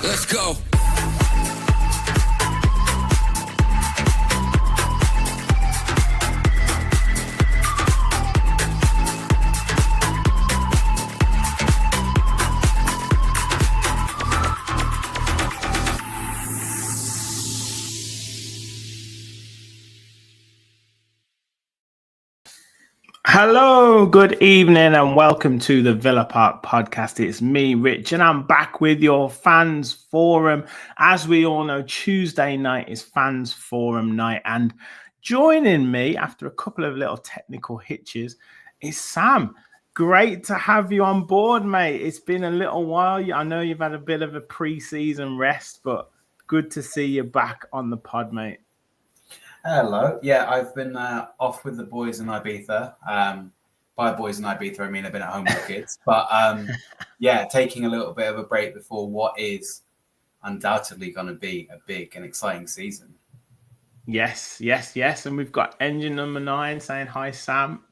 Let's go. Hello, good evening, and welcome to the Villa Park podcast. It's me, Rich, and I'm back with your fans forum. As we all know, Tuesday night is fans forum night, and joining me after a couple of little technical hitches is Sam. Great to have you on board, mate. It's been a little while. I know you've had a bit of a pre-season rest, but good to see you back on the pod, mate. Hello. Yeah, I've been off with the boys in Ibiza. By boys in Ibiza, I mean I've been at home with kids. But yeah, taking a little bit of a break before what is undoubtedly going to be a big and exciting season. Yes. And we've got engine number 9 saying hi, Sam.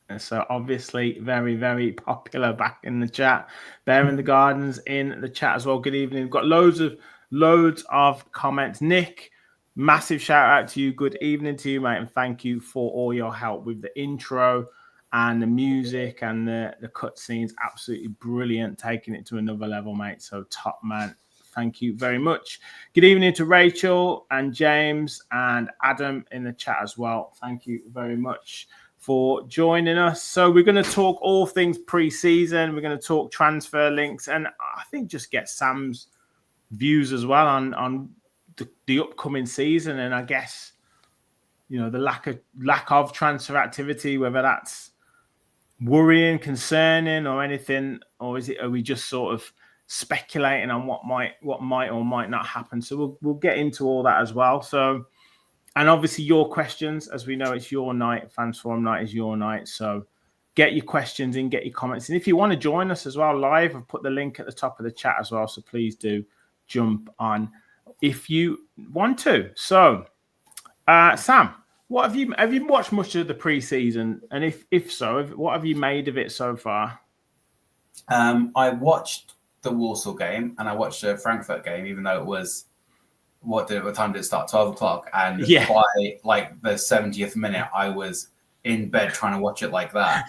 And so obviously very, very popular back in the chat. Bear in the Gardens in the chat as well. Good evening. We've got loads of comments. Nick, massive shout out to you. Good evening to you, mate. And thank you for all your help with the intro and the music and the cutscenes. Absolutely brilliant. Taking it to another level, mate. So top man. Thank you very much. Good evening to Rachel and James and Adam in the chat as well. Thank you very much for joining us. So we're going to talk all things pre-season. We're going to talk transfer links, and I think just get Sam's views as well on the upcoming season. And I guess, you know, the lack of transfer activity, whether that's worrying, concerning, or anything, or are we just sort of speculating on what might or might not happen? So we'll get into all that as well. So, and obviously your questions, as we know, it's your night. Fans Forum night is your night. So get your questions in, get your comments. And if you want to join us as well live, I've put the link at the top of the chat as well. So please do jump on if you want to. So, Sam, what have you watched much of the pre-season? And if so, what have you made of it so far? I watched the Warsaw game and I watched the Frankfurt game, even though it was, what time did it start? 12 o'clock. And by like the 70th minute, I was in bed trying to watch it like that.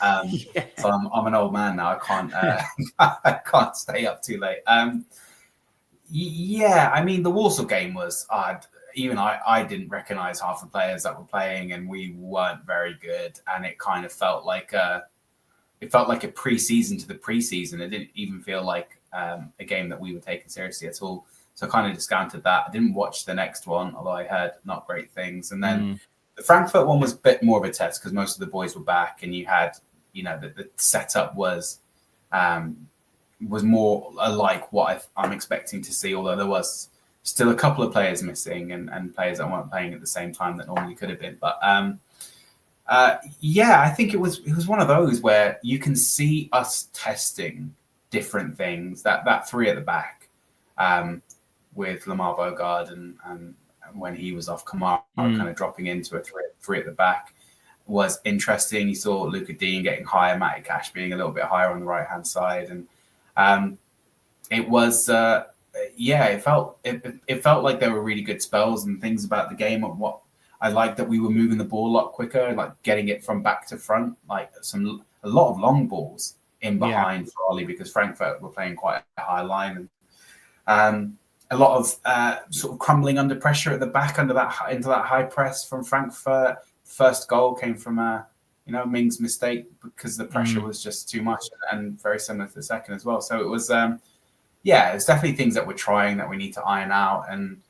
So I'm an old man now. I can't I can't stay up too late. Yeah, I mean, the Warsaw game was odd. Even I didn't recognize half the players that were playing, and we weren't very good. And it kind of felt like a pre-season to the pre-season. It didn't even feel like a game that we were taking seriously at all. So I kind of discounted that. I didn't watch the next one, although I heard not great things. And then the Frankfurt one was a bit more of a test because most of the boys were back, and you had, you know, the setup was more like what I'm expecting to see, although there was still a couple of players missing and players that weren't playing at the same time that normally could have been. But yeah, I think it was one of those where you can see us testing different things. That three at the back with Lamar Bogard and when he was off, Kamara kind of dropping into a three at the back was interesting. You saw Luca Dean getting higher, Matty Cash being a little bit higher on the right hand side, and it was it felt like there were really good spells and things about the game. Of what I liked, that we were moving the ball a lot quicker, like getting it from back to front, like a lot of long balls in behind Farley, because Frankfurt were playing quite a high line, and a lot of sort of crumbling under pressure at the back into that high press from Frankfurt. First goal came from Ming's mistake because the pressure was just too much, and very similar to the second as well. So it was it's definitely things that we're trying that we need to iron out, and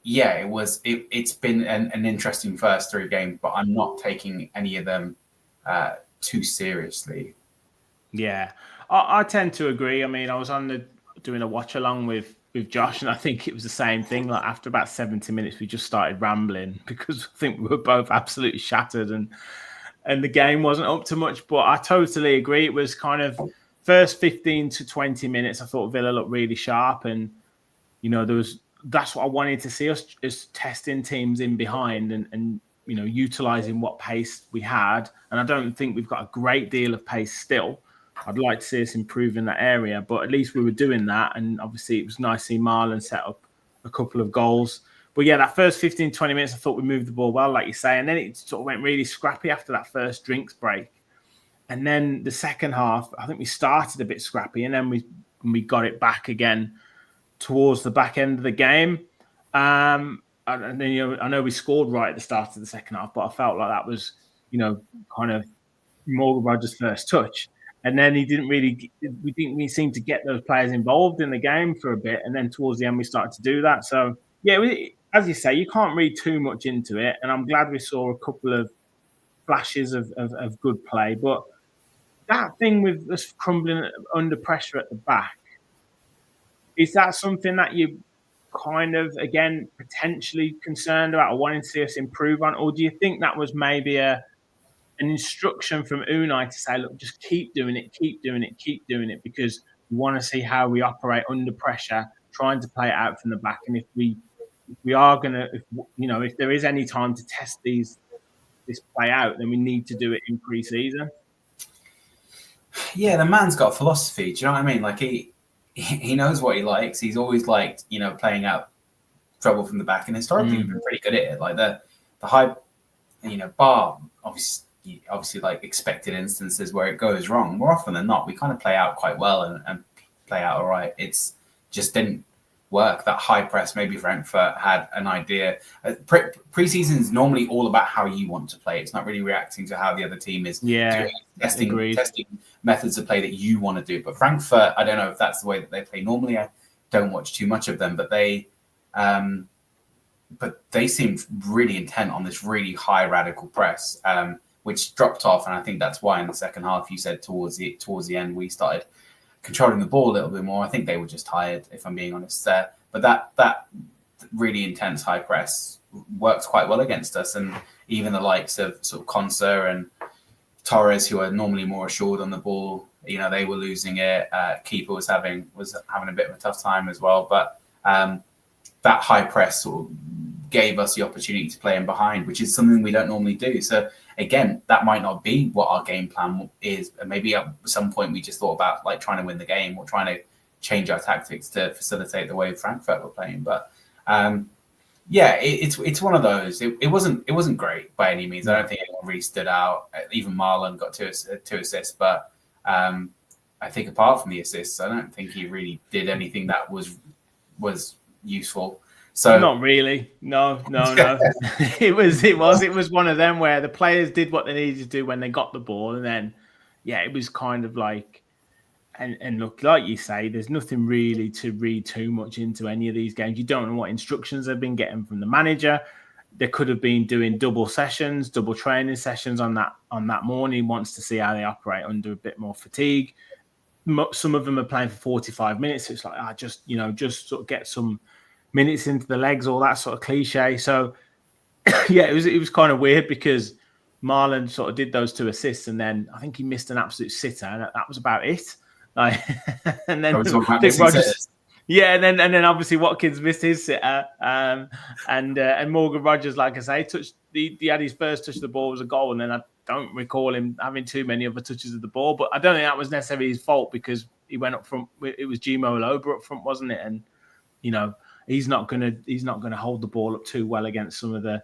it's been an interesting first 3 games, but I'm not taking any of them too seriously. Yeah, I tend to agree. I mean, I was doing a watch along with Josh, and I think it was the same thing. Like after about 70 minutes, we just started rambling because I think we were both absolutely shattered, and the game wasn't up to much. But I totally agree. It was kind of first 15 to 20 minutes. I thought Villa looked really sharp, and you know that's what I wanted to see us is testing teams in behind and utilizing what pace we had. And I don't think we've got a great deal of pace still, I'd like to see us improve in that area, but at least we were doing that. And obviously it was nice to see Marlon set up a couple of goals. But yeah, that first 15, 20 minutes, I thought we moved the ball well, like you say. And then it sort of went really scrappy after that first drinks break. And then the second half, I think we started a bit scrappy, and then we got it back again towards the back end of the game. And then, I know we scored right at the start of the second half, but I felt like that was, kind of Morgan Rogers' first touch. And then we didn't really seem to get those players involved in the game for a bit. And then towards the end, we started to do that. So, yeah, as you say, you can't read too much into it. And I'm glad we saw a couple of flashes of good play. But that thing with us crumbling under pressure at the back, is that something that you kind of, again, potentially concerned about or wanting to see us improve on? Or do you think that was maybe an instruction from Unai to say, look, just keep doing it, because we want to see how we operate under pressure, trying to play it out from the back. And if we are going to, if there is any time to test this play out, then we need to do it in pre-season. Yeah, the man's got a philosophy. Do you know what I mean? Like he knows what he likes. He's always liked, playing out trouble from the back, and historically he's been pretty good at it. Like the high, bar obviously like expected instances where it goes wrong. More often than not, we kind of play out quite well and play out all right. It's just didn't work. That high press, maybe Frankfurt had an idea. Pre-season is normally all about how you want to play. It's not really reacting to how the other team is doing, testing methods of play that you want to do. But Frankfurt, I don't know if that's the way that they play. Normally, I don't watch too much of them, but they seemed really intent on this really high radical press, which dropped off. And I think that's why in the second half, you said towards the end, we started controlling the ball a little bit more. I think they were just tired, if I'm being honest there. But that really intense high press worked quite well against us. And even the likes of sort of Konsa and Torres, who are normally more assured on the ball, they were losing it. Keeper was having a bit of a tough time as well. But that high press sort of gave us the opportunity to play in behind, which is something we don't normally do. So again, that might not be what our game plan is. And maybe at some point we just thought about like trying to win the game or trying to change our tactics to facilitate the way Frankfurt were playing. But it's one of those. It wasn't great by any means. I don't think anyone really stood out. Even Marlon got two assists, but I think apart from the assists, I don't think he really did anything that was useful. So not really. No. It was one of them where the players did what they needed to do when they got the ball, and then it was kind of like, and look, like you say, there's nothing really to read too much into any of these games. You don't know what instructions they've been getting from the manager. They could have been doing double training sessions on that morning. Wants to see how they operate under a bit more fatigue. Some of them are playing for 45 minutes. So it's like, just sort of get some minutes into the legs, all that sort of cliche. So it was kind of weird because Marlon sort of did those two assists, and then I think he missed an absolute sitter, and that was about it. Like, and then Rogers, and then obviously Watkins missed his sitter, and Morgan Rogers, like I say, he had his first touch of the ball, was a goal, and then I don't recall him having too many other touches of the ball. But I don't think that was necessarily his fault because he went up front. It was Gmo Aloba up front, wasn't it? And he's not gonna hold the ball up too well against some of the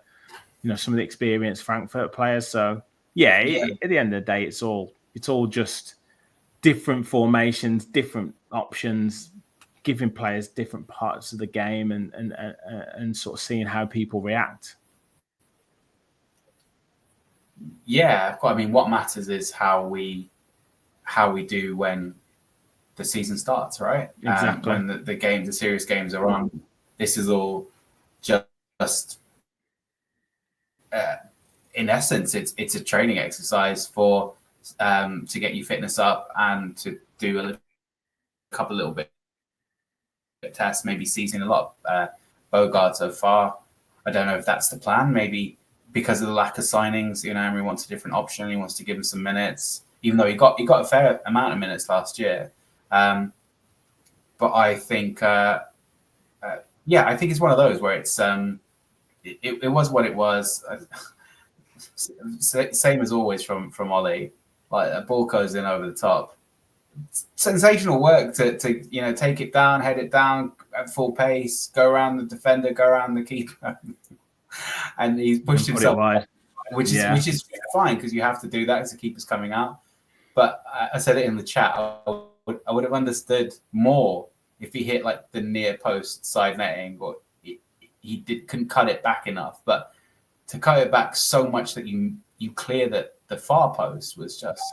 experienced Frankfurt players. So at the end of the day, it's all just different formations, different options, giving players different parts of the game, and sort of seeing how people react. Yeah, I mean, what matters is how we do when the season starts, right? Exactly. When the serious games are on. This is all just in essence, it's a training exercise for to get your fitness up and to do a couple little bit tests, maybe seizing a lot of Bogard so far. I don't know if that's the plan. Maybe because of the lack of signings, Emery wants a different option. He wants to give him some minutes, even though he got a fair amount of minutes last year. But I think, I think it's one of those where it's it was what it was. Same as always from Ollie. Like a ball goes in over the top. sensational work to take it down, head it down at full pace, go around the defender, go around the keeper, and he's pushed himself, which is fine because you have to do that as the keeper's coming out. But I said it in the chat. I would have understood more if he hit like the near post side netting, or he couldn't cut it back enough. But to cut it back so much that you clear the far post was just.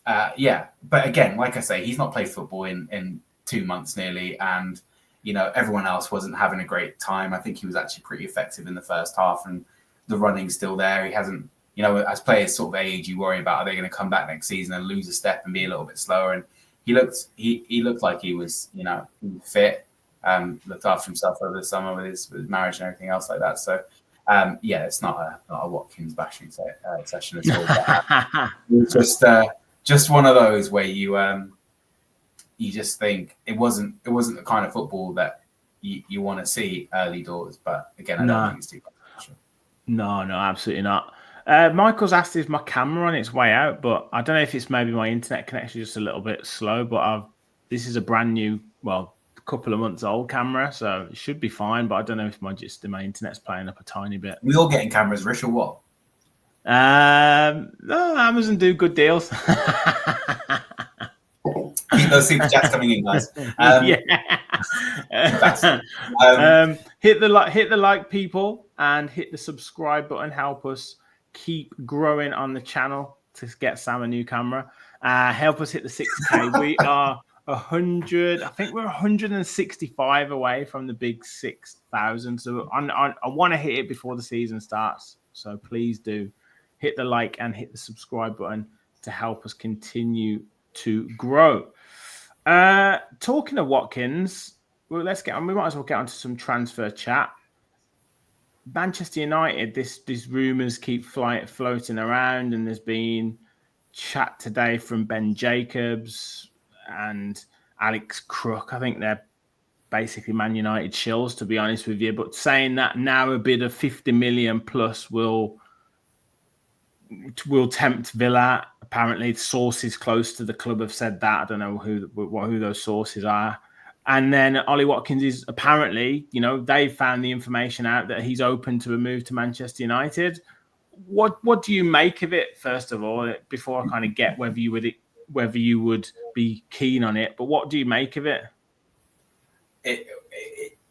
But again, like I say, he's not played football in 2 months nearly, and everyone else wasn't having a great time. I think he was actually pretty effective in the first half, and the running's still there. He hasn't, as players sort of age, you worry about are they going to come back next season and lose a step and be a little bit slower. And he looked like he was fit, looked after himself over the summer with his marriage and everything else like that. So. It's not a Watkins bashing session at all. But, it was just one of those where you just think it wasn't the kind of football that you want to see early doors. But again, I don't think it's too much. No, absolutely not. Michael's asked if my camera on its way out, but I don't know if it's maybe my internet connection just a little bit slow. But this is a brand new, couple of months old camera, so it should be fine. But I don't know if my internet's playing up a tiny bit. We all getting cameras, Rich, or what? No, Amazon do good deals. Keep those super chats coming in, guys. Hit the like, people, and hit the subscribe button. Help us keep growing on the channel to get Sam a new camera. Help us hit the 6K. We are 100. I think we're 165 away from the big 6,000. So I want to hit it before the season starts. So please do hit the like and hit the subscribe button to help us continue to grow. Talking of Watkins, well, we might as well get onto some transfer chat. Manchester United, these rumours keep floating around, and there's been chat today from Ben Jacobs and Alex Crook. I think they're basically Man United shills, to be honest with you. But saying that now a bid of 50 million plus will tempt Villa. Apparently, sources close to the club have said that. I don't know who those sources are. And then Ollie Watkins is apparently, they found the information out that he's open to a move to Manchester United. What do you make of it, first of all, before I kind of get whether you would be keen on it? But what do you make of it?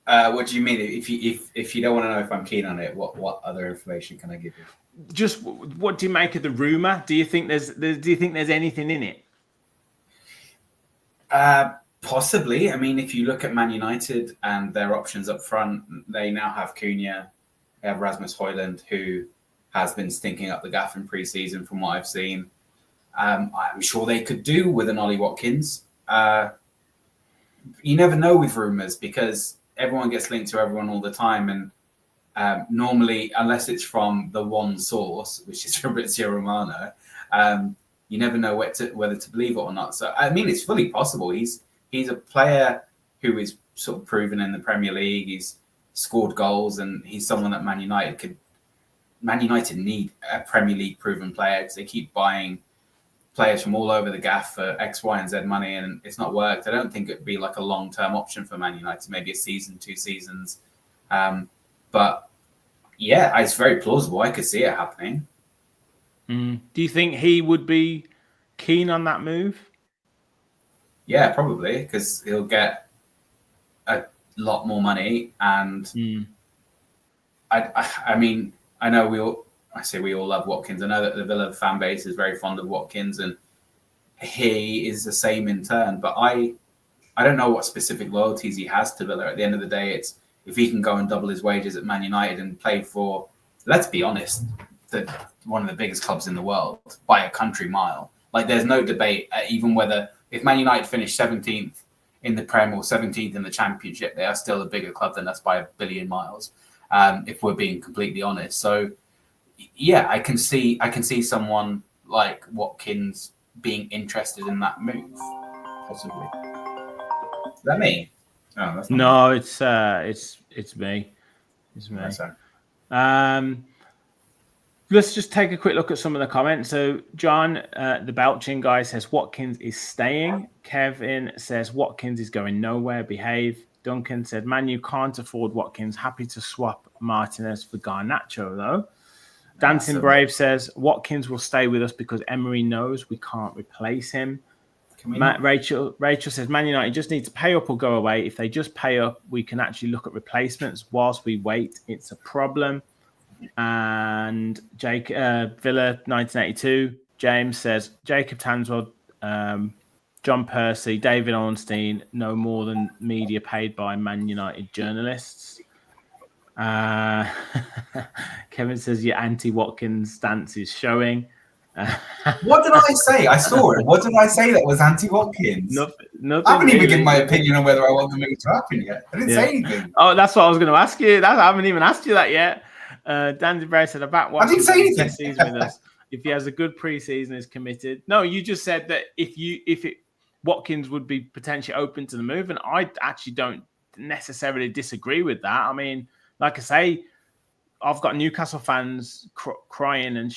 What do you mean? If you don't want to know if I'm keen on it, what other information can I give you? Just what do you make of the rumor? Do you think there's anything in it? Possibly. I mean, if you look at Man United and their options up front, they now have Cunha, they have Rasmus Højlund, who has been stinking up the gaff in pre-season from what I've seen. I'm sure they could do with an Ollie Watkins. You never know with rumours because everyone gets linked to everyone all the time. And normally, unless it's from the one source, which is Fabrizio Romano, you never know whether to believe it or not. So, I mean, it's fully possible. He's a player who is sort of proven in the Premier League. He's scored goals, and he's someone that Man United need a Premier League proven player because they keep buying players from all over the gaff for X, Y, and Z money, and it's not worked. I don't think it'd be like a long-term option for Man United, maybe a season, 2 seasons. But yeah, it's very plausible. I could see it happening. Do you think he would be keen on that move? Yeah, probably, because he'll get a lot more money. And I mean, I know we all love Watkins. I know that the Villa fan base is very fond of Watkins, and he is the same in turn. But I don't know what specific loyalties he has to Villa. At the end of the day, it's if he can go and double his wages at Man United and play for, let's be honest, one of the biggest clubs in the world by a country mile. Like, there's no debate, even whether if Man United finish 17th in the Prem or 17th in the Championship, they are still a bigger club than us by a billion miles. If we're being completely honest. So, yeah, I can see someone like Watkins being interested in that move, possibly. Is that me? Oh, that's no, it's me. It's me. No, let's just take a quick look at some of the comments. So John, the Belching guy, says Watkins is staying. Kevin says Watkins is going nowhere. Behave. Duncan said Manu can't afford Watkins. Happy to swap Martinez for Garnacho though. Dancing Brave says Watkins will stay with us because Emery knows we can't replace him. Rachel says Man United just need to pay up or go away. If they just pay up, we can actually look at replacements. Whilst we wait, it's a problem. And Villa 1982. James says Jacob Tanswell, John Percy, David Ornstein, no more than media paid by Man United journalists. Kevin says your anti-Watkins stance is showing. What did I say? I saw it. What did I say that was anti-Watkins? Nothing I haven't really. even given my opinion on whether I want the move to happen yet. I didn't say anything. Oh, that's what I was going to ask you. I haven't even asked you that yet. Dandy Bray said about I didn't say anything. Season with us. If he has a good preseason, is committed. No, you just said that Watkins would be potentially open to the move, and I actually don't necessarily disagree with that. I mean, like I say, I've got Newcastle fans crying and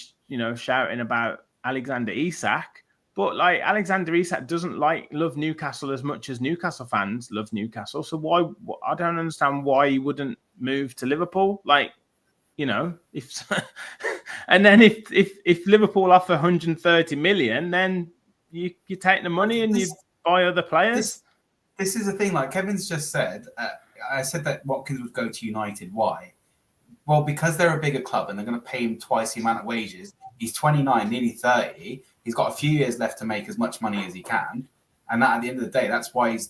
shouting about Alexander Isak, but like Alexander Isak doesn't love Newcastle as much as Newcastle fans love Newcastle. So why? I don't understand why he wouldn't move to Liverpool. Like, if and then if Liverpool offer 130 million, then you take the money and you buy other players. This is the thing. Like Kevin's just said, I said that Watkins would go to United. Why? Well, because they're a bigger club and they're going to pay him twice the amount of wages. He's 29, nearly 30. He's got a few years left to make as much money as he can. And that, at the end of the day, that's why he's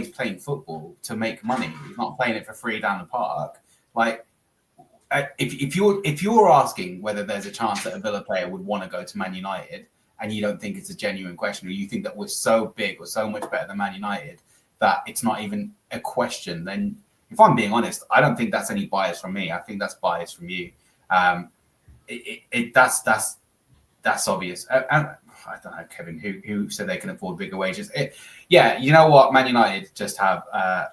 playing football, to make money. He's not playing it for free down the park. Like, if you're asking whether there's a chance that a Villa player would want to go to Man United, and you don't think it's a genuine question, or you think that we're so big or so much better than Man United that it's not even a question, then if I'm being honest, I don't think that's any bias from me. I think that's bias from you. That's obvious. And I don't know, Kevin, who said they can afford bigger wages. You know what? Man United just have a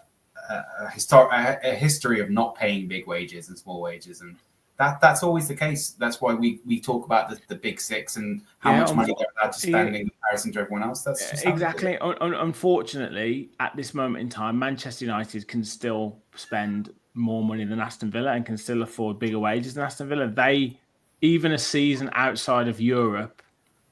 history of not paying big wages and small wages, and that's always the case. That's why we talk about the big six and how much money they're allowed to spend in comparison to everyone else. That's just exactly. Unfortunately, at this moment in time, Manchester United can still spend more money than Aston Villa and can still afford bigger wages than Aston Villa. They, even a season outside of Europe,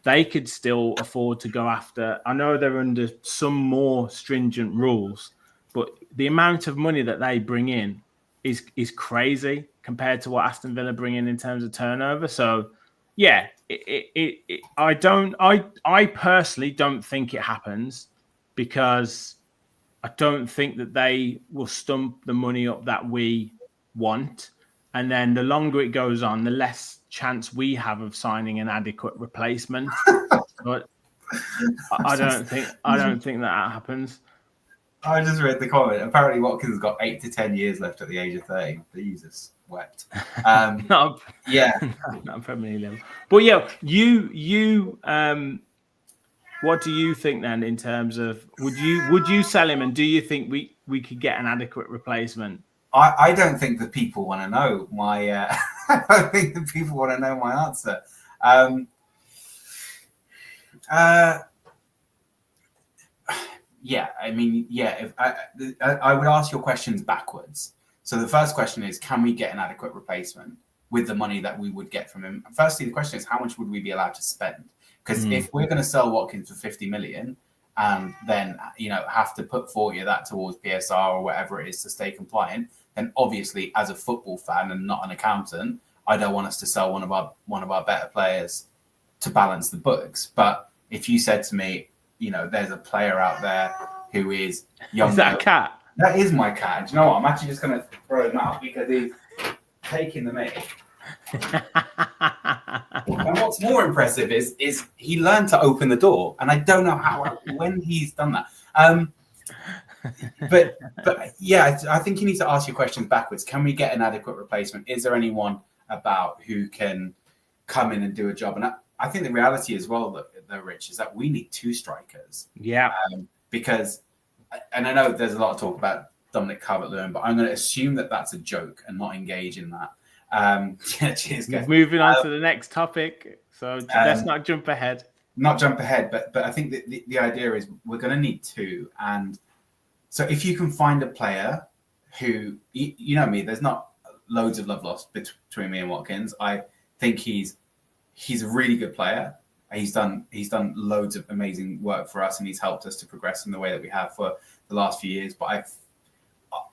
they could still afford to go after. I know they're under some more stringent rules, but the amount of money that they bring in is crazy compared to what Aston Villa bring in terms of turnover. So, yeah, I personally don't think it happens, because I don't think that they will stump the money up that we want. And then the longer it goes on, the less chance we have of signing an adequate replacement. But I don't think that happens. I just read the comment. Apparently, Watkins has got 8 to 10 years left at the age of 30. Jesus wept. Not Premier level. But yeah, you what do you think then in terms of would you sell him, and do you think we could get an adequate replacement? I don't think that people want to know my. I don't think that people want to know my answer. Yeah, I mean, yeah. If I would ask your questions backwards. So the first question is, can we get an adequate replacement with the money that we would get from him? Firstly, the question is, how much would we be allowed to spend? Because if we're going to sell Watkins for 50 million and then have to put 40 of that towards PSR or whatever it is to stay compliant, then obviously, as a football fan and not an accountant, I don't want us to sell one of our better players to balance the books. But if you said to me, there's a player out there who is younger. Is that a cat? That is my cat. Do you know what? I'm actually just going to throw him out because he's taking the mick. And what's more impressive is he learned to open the door, and I don't know when he's done that. But yeah, I think you need to ask your questions backwards. Can we get an adequate replacement? Is there anyone about who can come in and do a job? And I think the reality as well, though, Rich, is that we need 2 strikers. Yeah. Because, and I know there's a lot of talk about Dominic Calvert-Lewin, but I'm going to assume that that's a joke and not engage in that. Yeah, cheers, guys. Moving on to the next topic. So let's not jump ahead. Not jump ahead, but I think that the idea is we're going to need two. And so if you can find a player who, you know me, there's not loads of love lost between me and Watkins. I think he's a really good player. He's done loads of amazing work for us, and he's helped us to progress in the way that we have for the last few years. But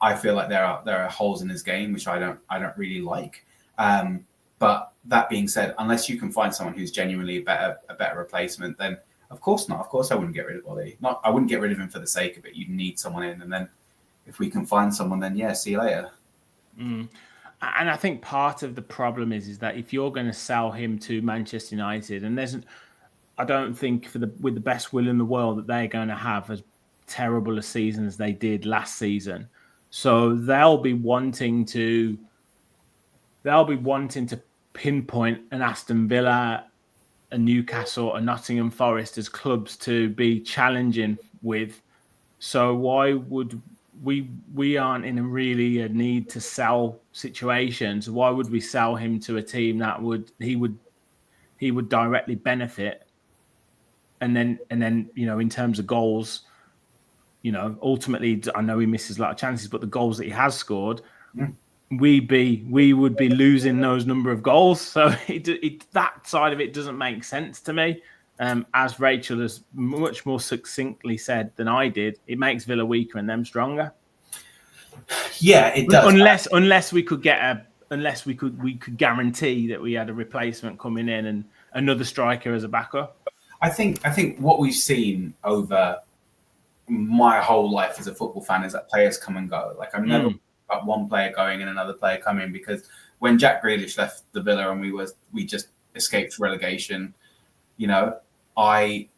I feel like there are holes in his game which I don't really like. But that being said, unless you can find someone who's genuinely a better replacement, then of course not. Of course I wouldn't get rid of Ollie. I wouldn't get rid of him for the sake of it. You need someone in, and then if we can find someone, then yeah, see you later. And I think part of the problem is that if you're going to sell him to Manchester United, and I don't think with the best will in the world that they're going to have as terrible a season as they did last season. So they'll be wanting to pinpoint an Aston Villa, a Newcastle, a Nottingham Forest as clubs to be challenging with. So why would we aren't in a need to sell situations? Why would we sell him to a team that he would directly benefit? And then in terms of goals, ultimately I know he misses a lot of chances, but the goals that he has scored, we would be losing those number of goals. So that side of it doesn't make sense to me. As Rachel has much more succinctly said than I did, it makes Villa weaker and them stronger. Yeah, it does. Unless we could we could guarantee that we had a replacement coming in and another striker as a backup. I think what we've seen over my whole life as a football fan is that players come and go. Like I've never got one player going and another player coming, because when Jack Grealish left the Villa and we just escaped relegation, I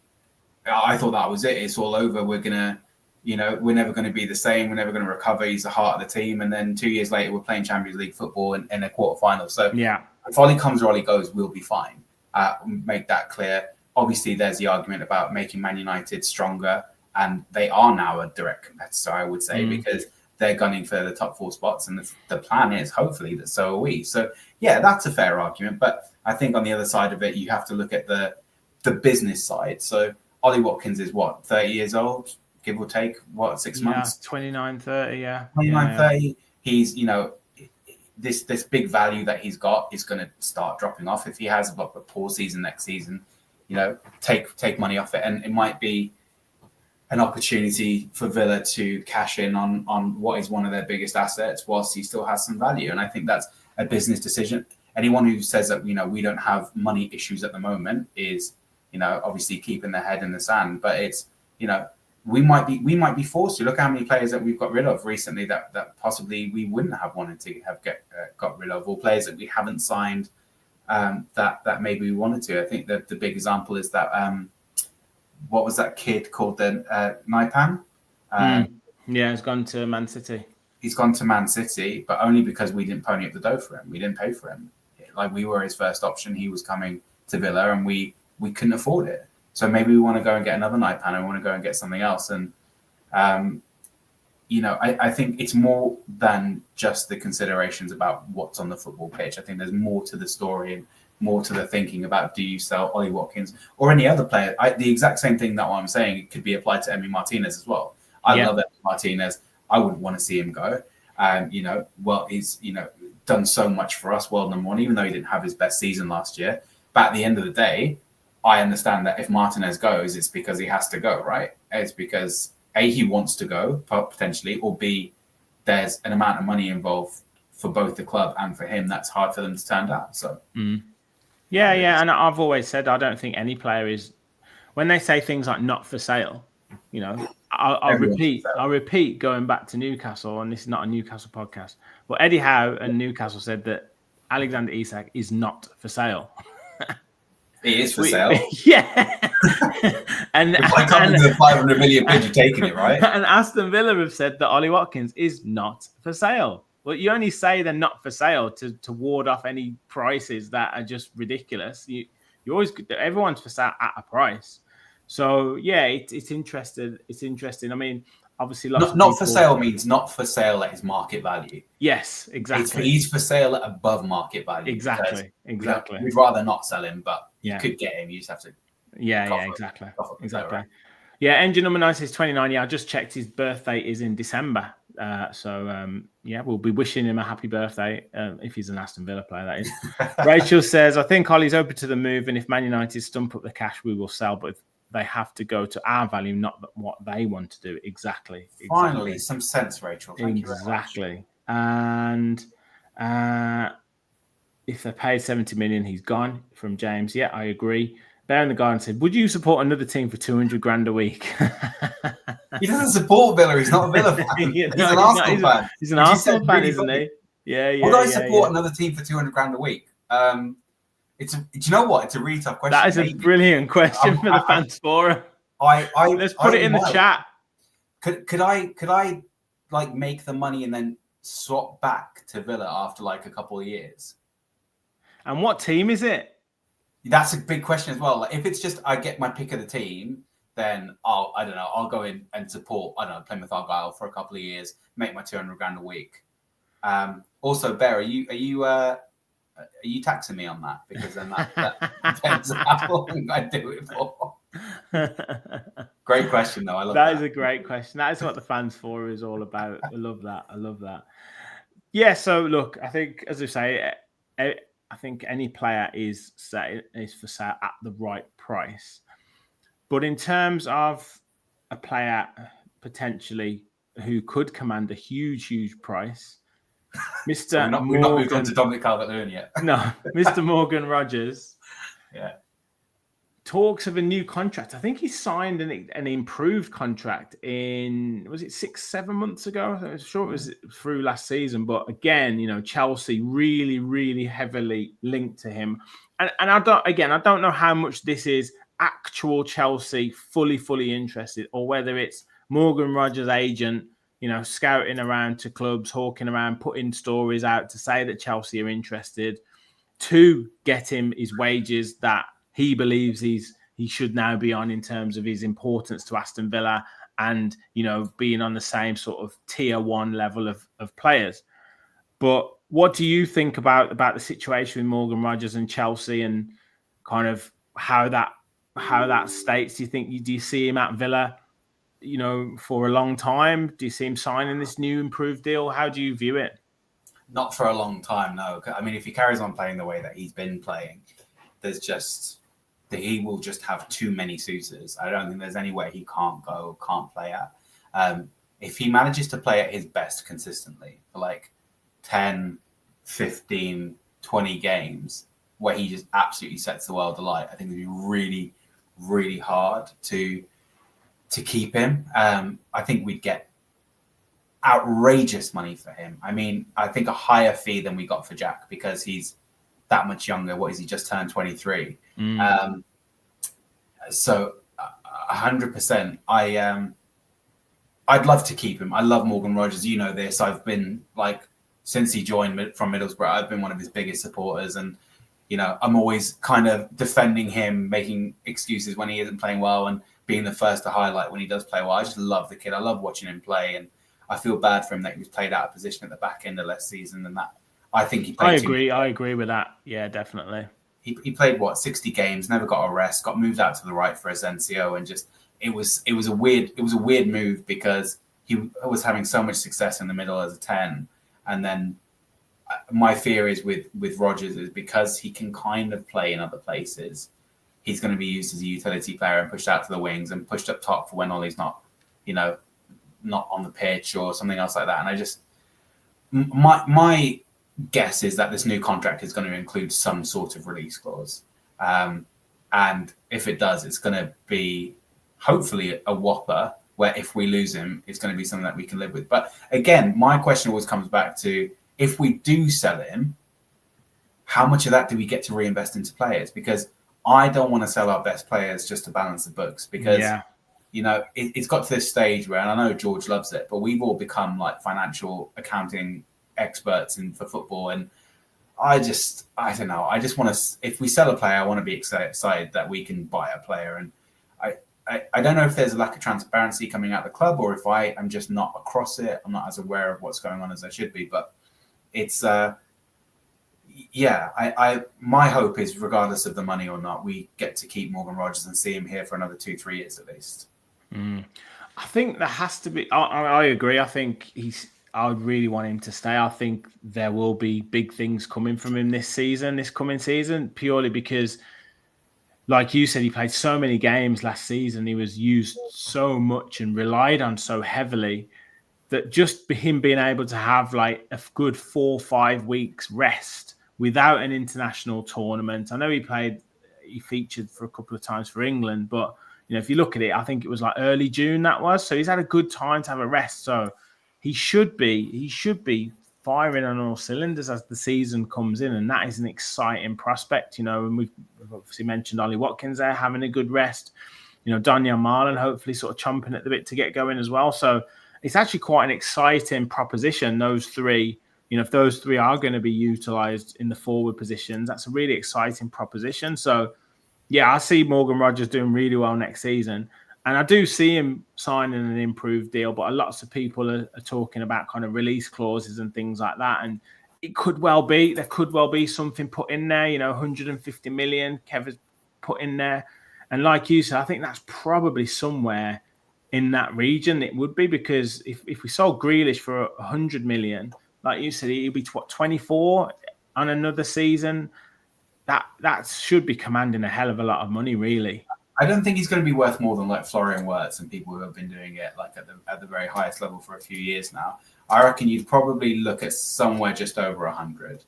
thought that was it. It's all over. We're never going to be the same. We're never going to recover. He's the heart of the team. And then 2 years later, we're playing Champions League football in a quarterfinal. So yeah, if Ollie comes or Ollie goes, we'll be fine. Make that clear. Obviously, there's the argument about making Man United stronger, and they are now a direct competitor, I would say, because they're gunning for the top 4 spots, and the plan is hopefully that so are we. So yeah, that's a fair argument. But I think on the other side of it, you have to look at the business side. So Ollie Watkins is 30 years old, give or take, 6 months? 29, 30, yeah. 29, 30. He's, this big value that he's got is going to start dropping off. If he has a poor season next season, take money off it. And it might be an opportunity for Villa to cash in on what is one of their biggest assets whilst he still has some value. And I think that's a business decision. Anyone who says that, we don't have money issues at the moment is, obviously keeping their head in the sand. But it's, we might be forced to look at how many players that we've got rid of recently that possibly we wouldn't have wanted to have got rid of, or players that we haven't signed that maybe we wanted to. I think that the big example is that what was that kid called then? Naipan? Yeah, he's gone to Man City. He's gone to Man City, but only because we didn't pony up the dough for him. We didn't pay for him. Like, we were his first option. He was coming to Villa, and we couldn't afford it. So maybe we want to go and get another Naipan, and we want to go and get something else. And I think it's more than just the considerations about what's on the football pitch. I think there's more to the story and more to the thinking about, do you sell Ollie Watkins or any other player? The exact same thing that I'm saying, it could be applied to Emi Martinez as well. I love Emi Martinez. I wouldn't want to see him go. He's done so much for us, world number one, even though he didn't have his best season last year. But at the end of the day, I understand that if Martinez goes, it's because he has to go, right? It's because A, he wants to go, potentially, or B, there's an amount of money involved for both the club and for him that's hard for them to turn down. So, yeah. And I've always said I don't think any player is, when they say things like not for sale, I'll repeat going back to Newcastle, and this is not a Newcastle podcast, but Eddie Howe and Newcastle said that Alexander Isak is not for sale. He is for sale. Yeah. And if I come into the 500 million bid, you're taking it, right? And Aston Villa have said that Ollie Watkins is not for sale. Well, you only say they're not for sale to ward off any prices that are just ridiculous. You always, everyone's for sale at a price. So yeah, it's interesting. It's interesting. I mean, obviously lots of Not people... for sale means not for sale at his market value. Yes, exactly. He's for sale at above market value. Exactly. We'd rather not sell him, but you Yeah. could get him. You just have to. Exactly. Right? Yeah, engine number 9 says 29. Yeah, I just checked. His birthday is in December. We'll be wishing him a happy birthday if he's an Aston Villa player, that is. Rachel says, I think Ollie's open to the move, and if Man United stump up the cash, we will sell, but they have to go to our value, not what they want to do. Exactly. Finally, some sense, Rachel. Thank you very much. And if they paid 70 million, he's gone. From James. Yeah, I agree. Bear in the Garden said, would you support another team for 200 grand a week? He doesn't support Villa. He's not a Villa fan. He's an Arsenal fan. He's an Arsenal fan, isn't he? Yeah. Would I support another team for 200 grand a week? Do you know what? It's a really tough question. That is a brilliant question for the fans forum. Let's put it in the chat. Could I like make the money and then swap back to Villa after like a couple of years? And what team is it? That's a big question as well. Like, if it's just I get my pick of the team, then I'll go in and support, Plymouth Argyle for a couple of years, make my 200 grand a week. Also, Bear, are you taxing me on that? Because then that depends on how long I do it for. Great question, though. I love that. That is a great question. That is what the fans forum is all about. I love that. Yeah. So look, I think, as I say, I think any player is for sale at the right price. But in terms of a player potentially who could command a huge price, Mr. We're not moved on to Dominic Calvert-Lewin yet. No, Mr. Morgan Rogers. Yeah. Talks of a new contract. I think he signed an improved contract was it 6-7 months ago? I'm sure it was through last season. But again, Chelsea really heavily linked to him. And I don't know how much this is actual Chelsea fully interested, or whether it's Morgan Rogers' agent, scouting around to clubs, hawking around, putting stories out to say that Chelsea are interested to get him his wages that he believes he should now be on in terms of his importance to Aston Villa and, being on the same sort of tier 1 level of players. But what do you think about the situation with Morgan Rogers and Chelsea, and kind of how that states? Do you see him at Villa, for a long time? Do you see him signing this new improved deal? How do you view it? Not for a long time, no. I mean, if he carries on playing the way that he's been playing, he will just have too many suitors. I don't think there's any way he can't play at. If he manages to play at his best consistently for like 10, 15, 20 games where he just absolutely sets the world alight, I think it'd be really, really hard to keep him. I think we'd get outrageous money for him. I mean, I think a higher fee than we got for Jack, because he's that much younger. What is he? Just turned 23. So 100%. I'd love to keep him. I love Morgan Rogers. You know this. I've been since he joined from Middlesbrough, I've been one of his biggest supporters, and I'm always kind of defending him, making excuses when he isn't playing well, and being the first to highlight when he does play well. I just love the kid. I love watching him play, and I feel bad for him that he was played out of position at the back end of last season, and that I think he played. I agree with that. Yeah, definitely. He played 60 games, never got a rest, got moved out to the right for Asensio, and just it was a weird move, because he was having so much success in the middle as a 10, and then my fear is with Rodgers is because he can kind of play in other places, he's going to be used as a utility player and pushed out to the wings and pushed up top for when Ollie's not on the pitch or something else like that. And I just my guess is that this new contract is going to include some sort of release clause. And if it does, it's going to be hopefully a whopper where if we lose him, it's going to be something that we can live with. But again, my question always comes back to, if we do sell him, how much of that do we get to reinvest into players? Because I don't want to sell our best players just to balance the books, because it's got to this stage where, and I know George loves it, but we've all become like financial accounting experts for football. And I don't know. I just want to, if we sell a player, I want to be excited that we can buy a player. And I don't know if there's a lack of transparency coming out of the club, or if I am just not across it. I'm not as aware of what's going on as I should be. But it's my hope is, regardless of the money or not, we get to keep Morgan Rogers and see him here for another 2-3 years at least. I think there has to be. I agree. I think I would really want him to stay. I think there will be big things coming from him this coming season, purely because, like you said, he played so many games last season. He was used so much and relied on so heavily that just him being able to have like a good 4 or 5 weeks rest without an international tournament. I know he featured for a couple of times for England, but if you look at it, I think it was like early June that was. So he's had a good time to have a rest. So he should be firing on all cylinders as the season comes in, and that is an exciting prospect. And we've obviously mentioned Ollie Watkins there having a good rest. Daniel Marlon hopefully sort of chomping at the bit to get going as well. So it's actually quite an exciting proposition. Those three, if those three are going to be utilised in the forward positions, that's a really exciting proposition. So yeah, I see Morgan Rogers doing really well next season. And I do see him signing an improved deal, but lots of people are talking about kind of release clauses and things like that. And there could well be something put in there, 150 million Kevin's put in there. And like you said, I think that's probably somewhere in that region. It would be, because if we sold Grealish for 100 million, like you said, he'll be 24 on another season. That should be commanding a hell of a lot of money, really. I don't think he's going to be worth more than like Florian Wirtz and people who have been doing it like at the very highest level for a few years now. I reckon you'd probably look at somewhere just over 100.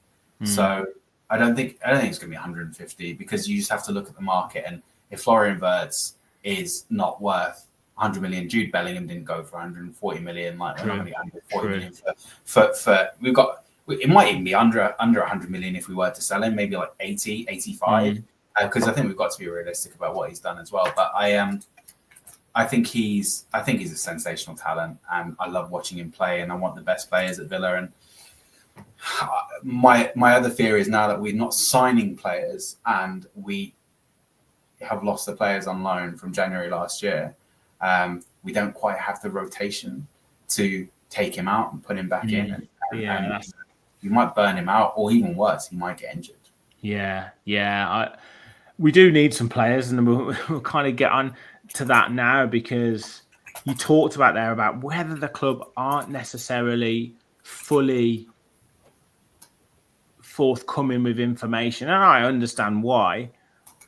So I don't think it's going to be 150, because you just have to look at the market. And if Florian Wirtz is not worth 100 million, Jude Bellingham didn't go for 140 million. Like, we're not going to get 140 million for we've got. It might even be under 100 million if we were to sell him, maybe like 80, 85. Because I think we've got to be realistic about what he's done as well. But I think he's a sensational talent, and I love watching him play, and I want the best players at Villa. And my other fear is, now that we're not signing players and we have lost the players on loan from January last year, we don't quite have the rotation to take him out and put him back in. And you might burn him out, or even worse, he might get injured. We do need some players, and we'll kind of get on to that now, because you talked about whether the club aren't necessarily fully forthcoming with information, and I understand why,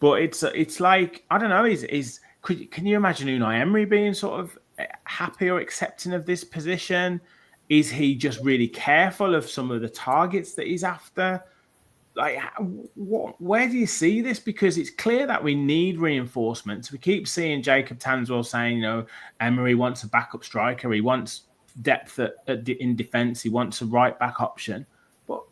but it's like, I don't know, can you imagine Unai Emery being sort of happy or accepting of this position? Is he just really careful of some of the targets that he's after? Like, where do you see this? Because it's clear that we need reinforcements. We keep seeing Jacob Tanswell saying, Emery wants a backup striker. He wants depth in defence. He wants a right back option. But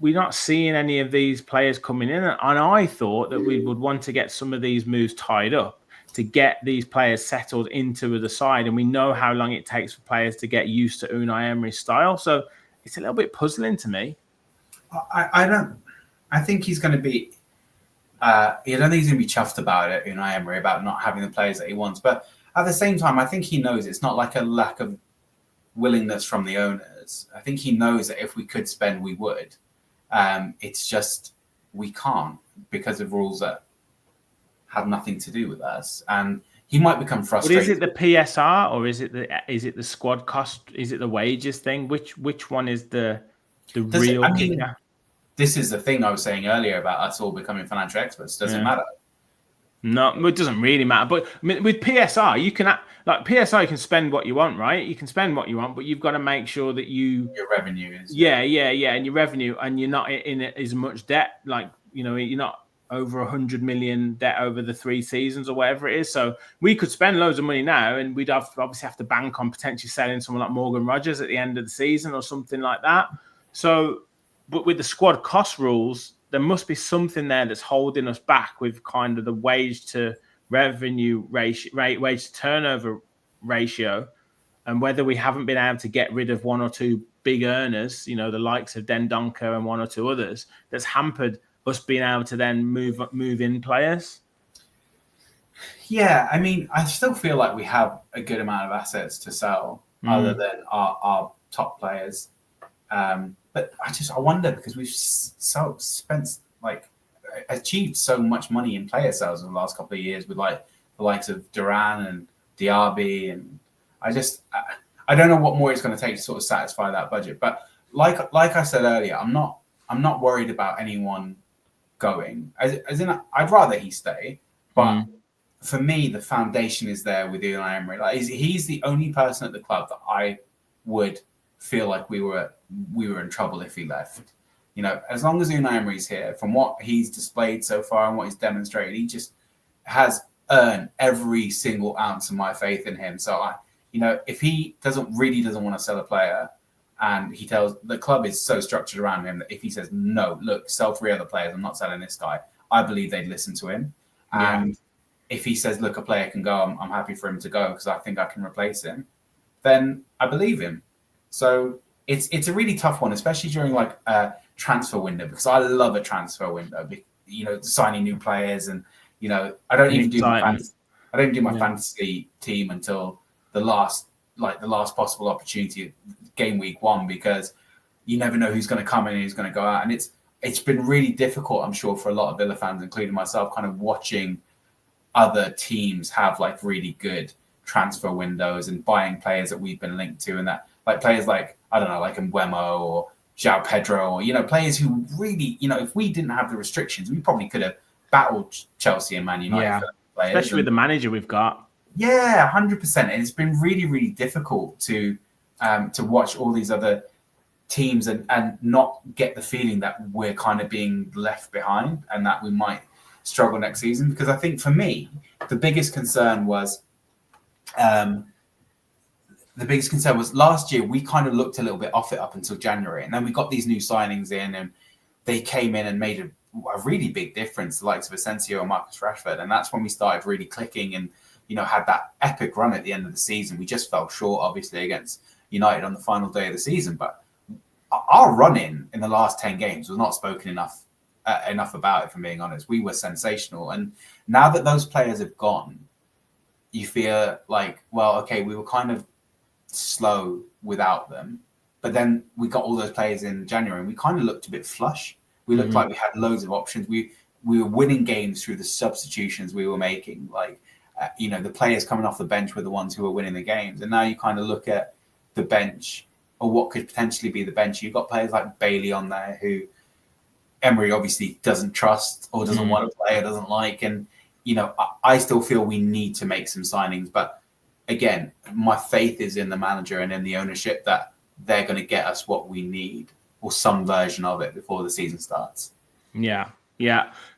we're not seeing any of these players coming in. And I thought that we would want to get some of these moves tied up to get these players settled into the side. And we know how long it takes for players to get used to Unai Emery's style. So it's a little bit puzzling to me. I think he's going to be. I don't think he's going to be chuffed about it, Unai Emery, about not having the players that he wants. But at the same time, I think he knows it's not like a lack of willingness from the owners. I think he knows that if we could spend, we would. It's just we can't, because of rules that have nothing to do with us. And he might become frustrated. But is it the PSR, or is it the squad cost? Is it the wages thing? Which one is the real kicker? This is the thing I was saying earlier about us all becoming financial experts. Doesn't matter. No, it doesn't really matter. But I mean, with PSR, you can you can spend what you want, right? You can spend what you want, but you've got to make sure that your revenue is and your revenue, and you're not in as much debt. Like, you're not over 100 million debt over the 3 seasons or whatever it is. So we could spend loads of money now, and we'd obviously have to bank on potentially selling someone like Morgan Rogers at the end of the season or something like that. So, but with the squad cost rules, there must be something there that's holding us back with kind of the wage to revenue ratio, wage to turnover ratio, and whether we haven't been able to get rid of 1 or 2 big earners, the likes of Dendoncker and 1 or 2 others, that's hampered us being able to then move in players. Yeah, I mean, I still feel like we have a good amount of assets to sell other than our top players. But I wonder because we've spent like achieved so much money in player sales in the last couple of years with like the likes of Duran and Diaby, and I don't know what more it's going to take to sort of satisfy that budget. But like I said earlier, I'm not worried about anyone going. As in, I'd rather he stay, but for me, the foundation is there with Unai Emery. Like he's the only person at the club that I would feel like we were in trouble if he left. You know, as long as Unai Emery's here, from what he's displayed so far and what he's demonstrated, he just has earned every single ounce of my faith in him. So if he doesn't want to sell a player, and he tells the club is so structured around him that if he says no, look, sell 3 other players, I'm not selling this guy, I believe they'd listen to him. Yeah. And if he says, look, a player can go, I'm happy for him to go because I think I can replace him, then I believe him. So it's a really tough one, especially during like a transfer window, because I love a transfer window. Signing new players, and I don't even do my fantasy team until the last possible opportunity, game week 1, because you never know who's going to come in and who's going to go out, and it's been really difficult, I'm sure, for a lot of Villa fans, including myself, kind of watching other teams have like really good transfer windows and buying players that we've been linked to, and that like players like, I don't know, like Mbeumo or João Pedro, or players who really, if we didn't have the restrictions, we probably could have battled Chelsea and Man United for players, especially with the manager we've got. Yeah, 100%. And it's been really, really difficult to watch all these other teams and not get the feeling that we're kind of being left behind and that we might struggle next season. Because I think for me, the biggest concern was last year we kind of looked a little bit off it up until January, and then we got these new signings in, and they came in and made a really big difference, the likes of Asensio and Marcus Rashford, and that's when we started really clicking and had that epic run at the end of the season. We just fell short, obviously, against United on the final day of the season, but our run in the last 10 games was not spoken enough about it, from being honest. We were sensational, and now that those players have gone, you feel like, well, okay, we were kind of slow without them, but then we got all those players in January and we kind of looked a bit flush. We looked like we had loads of options. We were winning games through the substitutions we were making. Like, the players coming off the bench were the ones who were winning the games. And now you kind of look at the bench, or what could potentially be the bench. You've got players like Bailey on there who Emery obviously doesn't trust or doesn't want to play or doesn't like. And, I still feel we need to make some signings. But again, my faith is in the manager and in the ownership that they're going to get us what we need, or some version of it, before the season starts. Yeah.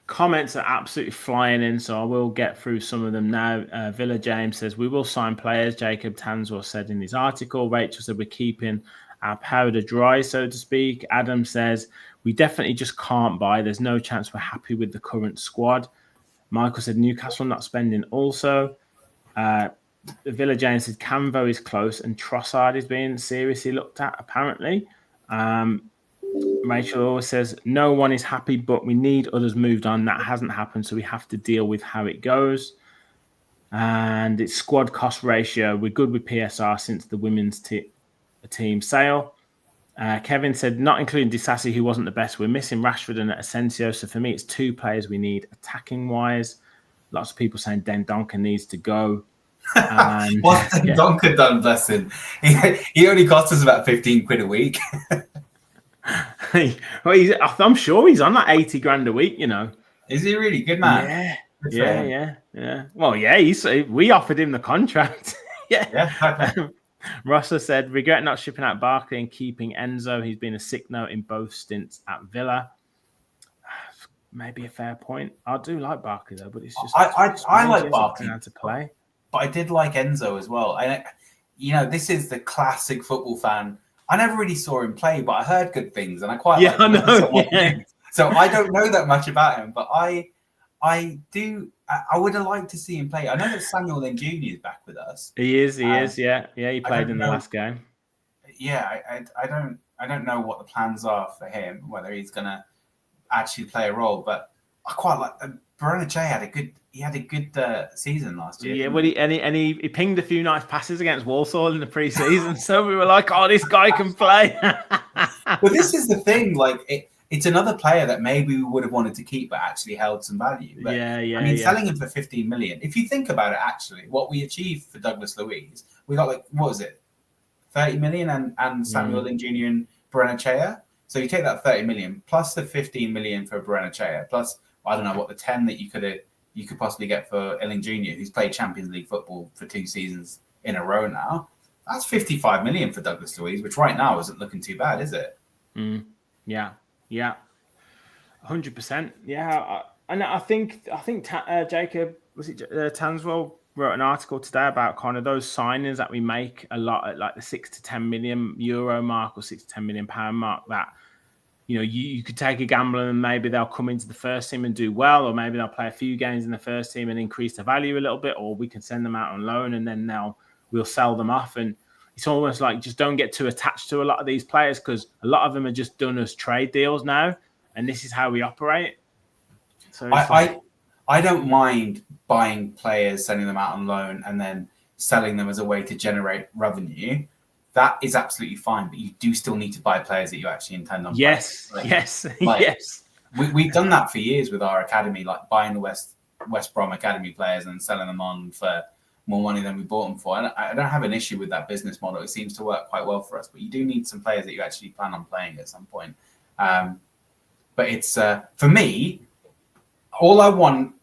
Comments are absolutely flying in, so I will get through some of them now. Villa James says, we will sign players, Jacob Tanswell said in his article. Rachel said, we're keeping our powder dry, so to speak. Adam says, we definitely just can't buy. There's no chance we're happy with the current squad. Michael said, Newcastle not spending also. Villa James said, Camvo is close and Trossard is being seriously looked at, apparently. Rachel always says, no one is happy, but we need others moved on. That hasn't happened, so we have to deal with how it goes. And it's squad cost ratio. We're good with PSR since the women's team sale. Kevin said, not including Disasi, who wasn't the best. We're missing Rashford and Asensio. So for me, it's 2 players we need attacking-wise. Lots of people saying Dendoncker needs to go. And, what's Dendoncker done, bless him? He only cost us about 15 quid a week. Well, I'm sure he's on like 80 grand a week, Is he really good, man? Yeah. Well, we offered him the contract. Yeah. Russell said, regret not shipping out Barkley and keeping Enzo. He's been a sick note in both stints at Villa. Maybe a fair point. I do like Barkley though, but it's just I like Barkley to play. But I did like Enzo as well. And this is the classic football fan. I never really saw him play, but I heard good things, and I quite like him. I know. So I don't know that much about him, but I do. I would have liked to see him play. I know that Samuel Lynn Jr. is back with us. He is. Yeah. He played in the last game. Yeah, I don't know what the plans are for him, whether he's going to actually play a role. But I quite like. Barella J had a good. he had a good season last year. Yeah, didn't well, he pinged a few nice passes against Walsall in the pre-season, so we were like, "Oh, this guy can play." But this is the thing, like it's another player that maybe we would have wanted to keep, but actually held some value. But I mean, selling him for 15 million. If you think about it, actually, what we achieved for Douglas Luiz, we got like what was it, 30 million, and Samuel Ling Jr. and Barrenechea. So you take that 30 million plus the 15 million for Barrenechea, plus I don't know what the 10 that you could possibly get for Illing Jr., who's played Champions League football for 2 seasons in a row now. That's 55 million for Douglas Luiz, which right now isn't looking too bad, is it? Yeah, 100%. Yeah, and I think Jacob, was it Tanswell, wrote an article today about kind of those signings that we make a lot at like the 6 to 10 million euro mark or 6 to 10 million pound mark, that you could take a gamble and maybe they'll come into the first team and do well, or maybe they'll play a few games in the first team and increase the value a little bit, or we can send them out on loan and then we'll sell them off. And it's almost like just don't get too attached to a lot of these players, because a lot of them are just done as trade deals now, and this is how we operate. So I don't mind buying players, sending them out on loan, and then selling them as a way to generate revenue. That is absolutely fine, but you do still need to buy players that you actually intend on buying. Yes. Yes. We've done that for years with our academy, like buying the West Brom academy players and selling them on for more money than we bought them for. And I don't have an issue with that business model. It seems to work quite well for us, but you do need some players that you actually plan on playing at some point. But it's, for me, all I want,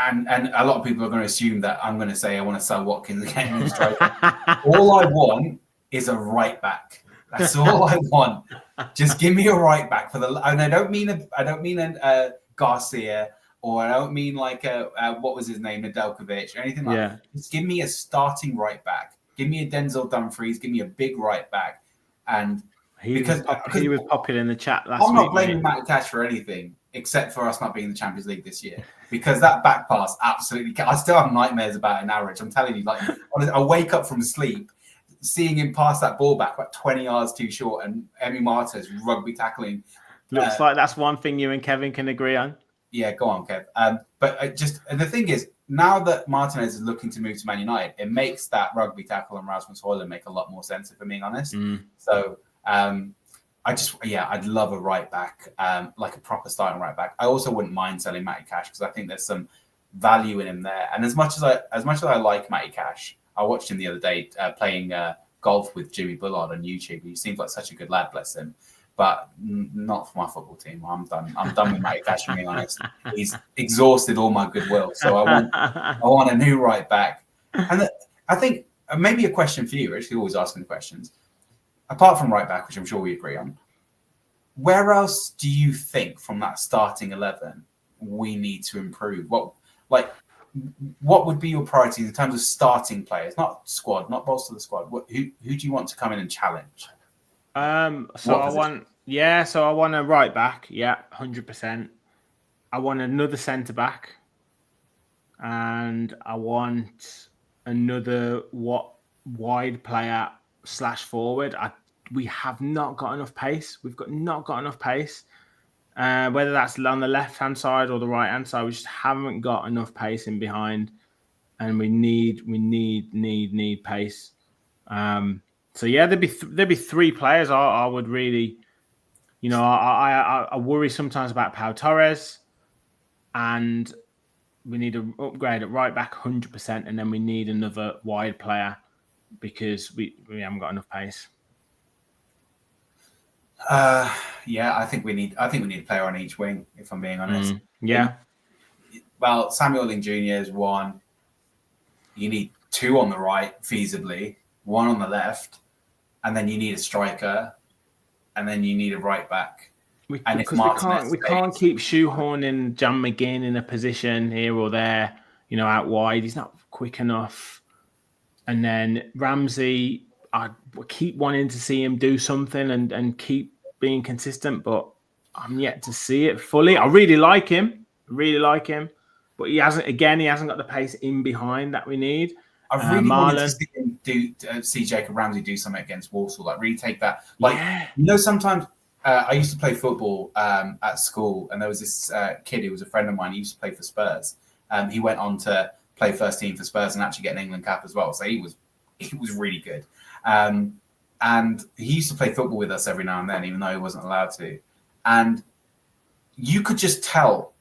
and a lot of people are going to assume that I'm going to say I want to sell Watkins and get a new striker. All I want is a right back. That's all I want. Just give me a right back for and I don't mean a Garcia, or I don't mean like what was his name, Nedeljkovic or anything like that. Just give me a starting right back. Give me a Denzel Dumfries. Give me a big right back. And he was popular in the chat last week. I'm not blaming Matty Cash for anything except for us not being in the Champions League this year, because that back pass absolutely. I still have nightmares about an average. I'm telling you, like I wake up from sleep seeing him pass that ball back like 20 yards too short, and Emi Marta's rugby tackling. Looks like that's one thing you and Kevin can agree on. Yeah, go on, Kev. But the thing is, now that Martinez is looking to move to Man United, it makes that rugby tackle and Rasmus Højlund make a lot more sense, if I'm being honest. So I'd love a right back, like a proper starting right back. I also wouldn't mind selling Matty Cash, because I think there's some value in him there. And as much as I like Matty Cash, I watched him the other day playing golf with Jimmy Bullard on YouTube. He seems like such a good lad, bless him. But not for my football team. I'm done. I'm done with Matty Cash, to be honest. He's exhausted all my goodwill. So I want a new right back. And I think maybe a question for you, Rich. You're always asking questions. Apart from right back, which I'm sure we agree on, where else do you think from that starting 11 we need to improve? What would be your priorities in terms of starting players, not squad, not bolster the squad? Who do you want to come in and challenge? So I want a right back. Yeah, 100%. I want another centre back, and I want another wide player / forward. We have not got enough pace. Not got enough pace. Whether that's on the left-hand side or the right-hand side, we just haven't got enough pace in behind, and we need pace. So yeah, there'd be 3 players I would really, I worry sometimes about Pau Torres, and we need to upgrade at right back 100%, and then we need another wide player because we haven't got enough pace. I think we need a player on each wing, if I'm being honest. Well, Samuel Ling Jr. is one. You need 2 on the right, feasibly, 1 on the left, and then you need a striker, and then you need a right back. We can't keep shoehorning John McGinn in a position here or there, out wide. He's not quick enough. And then Ramsey, I keep wanting to see him do something and keep being consistent, but I'm yet to see it fully. I really like him, but he hasn't got the pace in behind that we need. I really wanted to see Jacob Ramsey do something against Walsall, like really take that. Sometimes I used to play football at school, and there was this kid who was a friend of mine. He used to play for Spurs, He went on to play first team for Spurs and actually get an England cap as well. So he was really good. And he used to play football with us every now and then, even though he wasn't allowed to. And you could just tell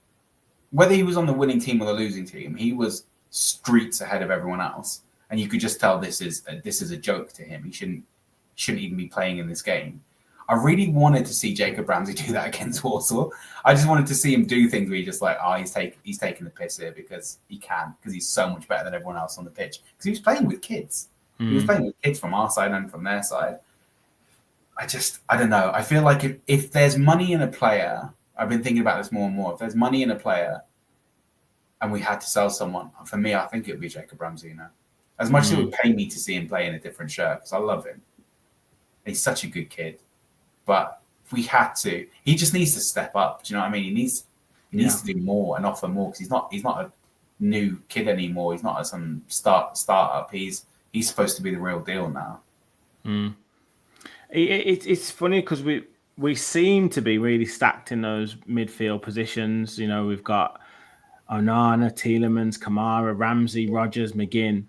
whether he was on the winning team or the losing team, he was streets ahead of everyone else. And you could just tell this is a joke to him. He shouldn't even be playing in this game. I really wanted to see Jacob Ramsey do that against Warsaw. I just wanted to see him do things where he's just like, he's taking the piss here because he can, because he's so much better than everyone else on the pitch. Because he was playing with kids. He was playing with kids from our side and from their side. I don't know. I feel like if there's money in a player, I've been thinking about this more and more. If there's money in a player and we had to sell someone, for me, I think it would be Jacob Ramsey, As much as it would pay me to see him play in a different shirt, because I love him. He's such a good kid. But if we had to, he just needs to step up. Do you know what I mean? He needs to do more and offer more, because he's not a new kid anymore. He's not some startup. He's supposed to be the real deal now. It's funny because we seem to be really stacked in those midfield positions. We've got Onana, Tielemans, Kamara, Ramsey, Rodgers, McGinn,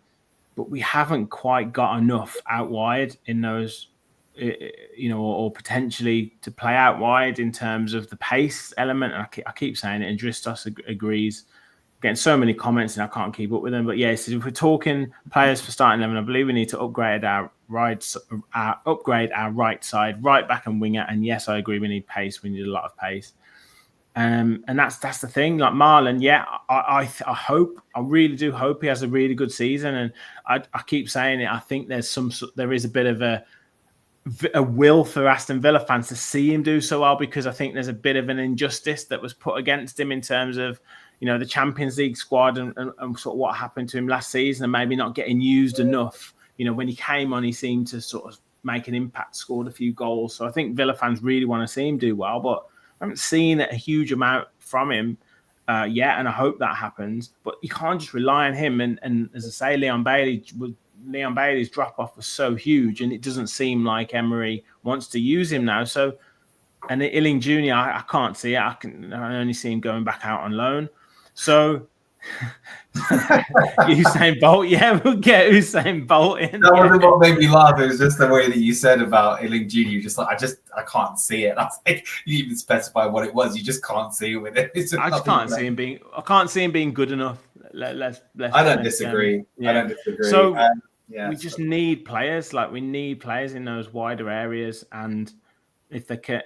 but we haven't quite got enough out wide in those, or potentially to play out wide in terms of the pace element. And I keep saying it, and Dristos agrees. Getting so many comments and I can't keep up with them. But yes, if we're talking players for starting 11, I believe we need to upgrade our right side, right back and winger. And yes, I agree, we need pace. We need a lot of pace. And that's the thing. Like Marlon, I really do hope he has a really good season. And I keep saying it. I think there is a bit of a will for Aston Villa fans to see him do so well, because I think there's a bit of an injustice that was put against him in terms of, the Champions League squad and sort of what happened to him last season and maybe not getting used enough. When he came on, he seemed to sort of make an impact, scored a few goals. So I think Villa fans really want to see him do well, but I haven't seen a huge amount from him yet, and I hope that happens. But you can't just rely on him. And as I say, Leon Bailey's drop-off was so huge, and it doesn't seem like Emery wants to use him now. So, and Illing Jr., I can't see it. I only see him going back out on loan. So Usain Bolt, we'll get Usain Bolt in. That wasn't what made me laugh. It was just the way that you said about Illing Jr. Just like I can't see it. I was like, you didn't even specify what it was. You just can't see it with it. I just can't see him being. I can't see him being good enough. Let's I don't disagree. I don't disagree. So we just need players. Like we need players in those wider areas, and if they can,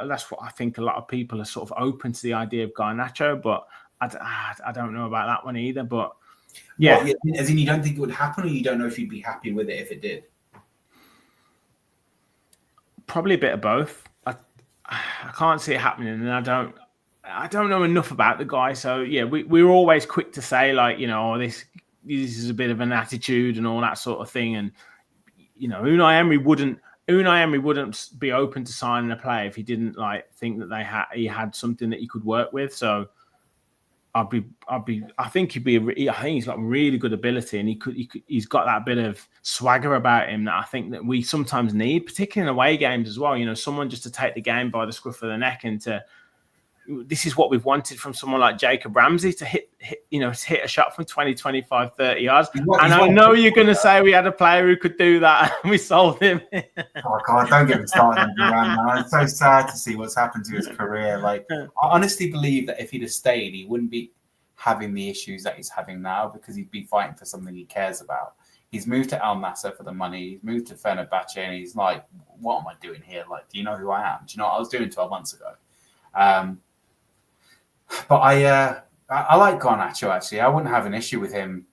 that's what I think. A lot of people are sort of open to the idea of Garnacho, but I don't know about that one either, but yeah. As in, you don't think it would happen, or you don't know if you'd be happy with it if it did? Probably a bit of both. I can't see it happening, and I don't know enough about the guy. So yeah, we're always quick to say like, this is a bit of an attitude and all that sort of thing. And Unai Emery wouldn't be open to signing a player if he didn't think that he had something that he could work with. So I think he's got really good ability, and he's got that bit of swagger about him that I think that we sometimes need, particularly in away games as well. Someone just to take the game by the scruff of the neck, and this is what we've wanted from someone like Jacob Ramsey, to hit a shot from 20, 25, 30 yards. I know you're going to say we had a player who could do that and we sold him. Oh, God, don't get me started on Duran, man. It's so sad to see what's happened to his career. I honestly believe that if he'd have stayed, he wouldn't be having the issues that he's having now, because he'd be fighting for something he cares about. He's moved to Al Nassr for the money. He's moved to Fenerbahce, and he's like, what am I doing here? Do you know who I am? Do you know what I was doing 12 months ago? But I like Garnacho, actually. I wouldn't have an issue with him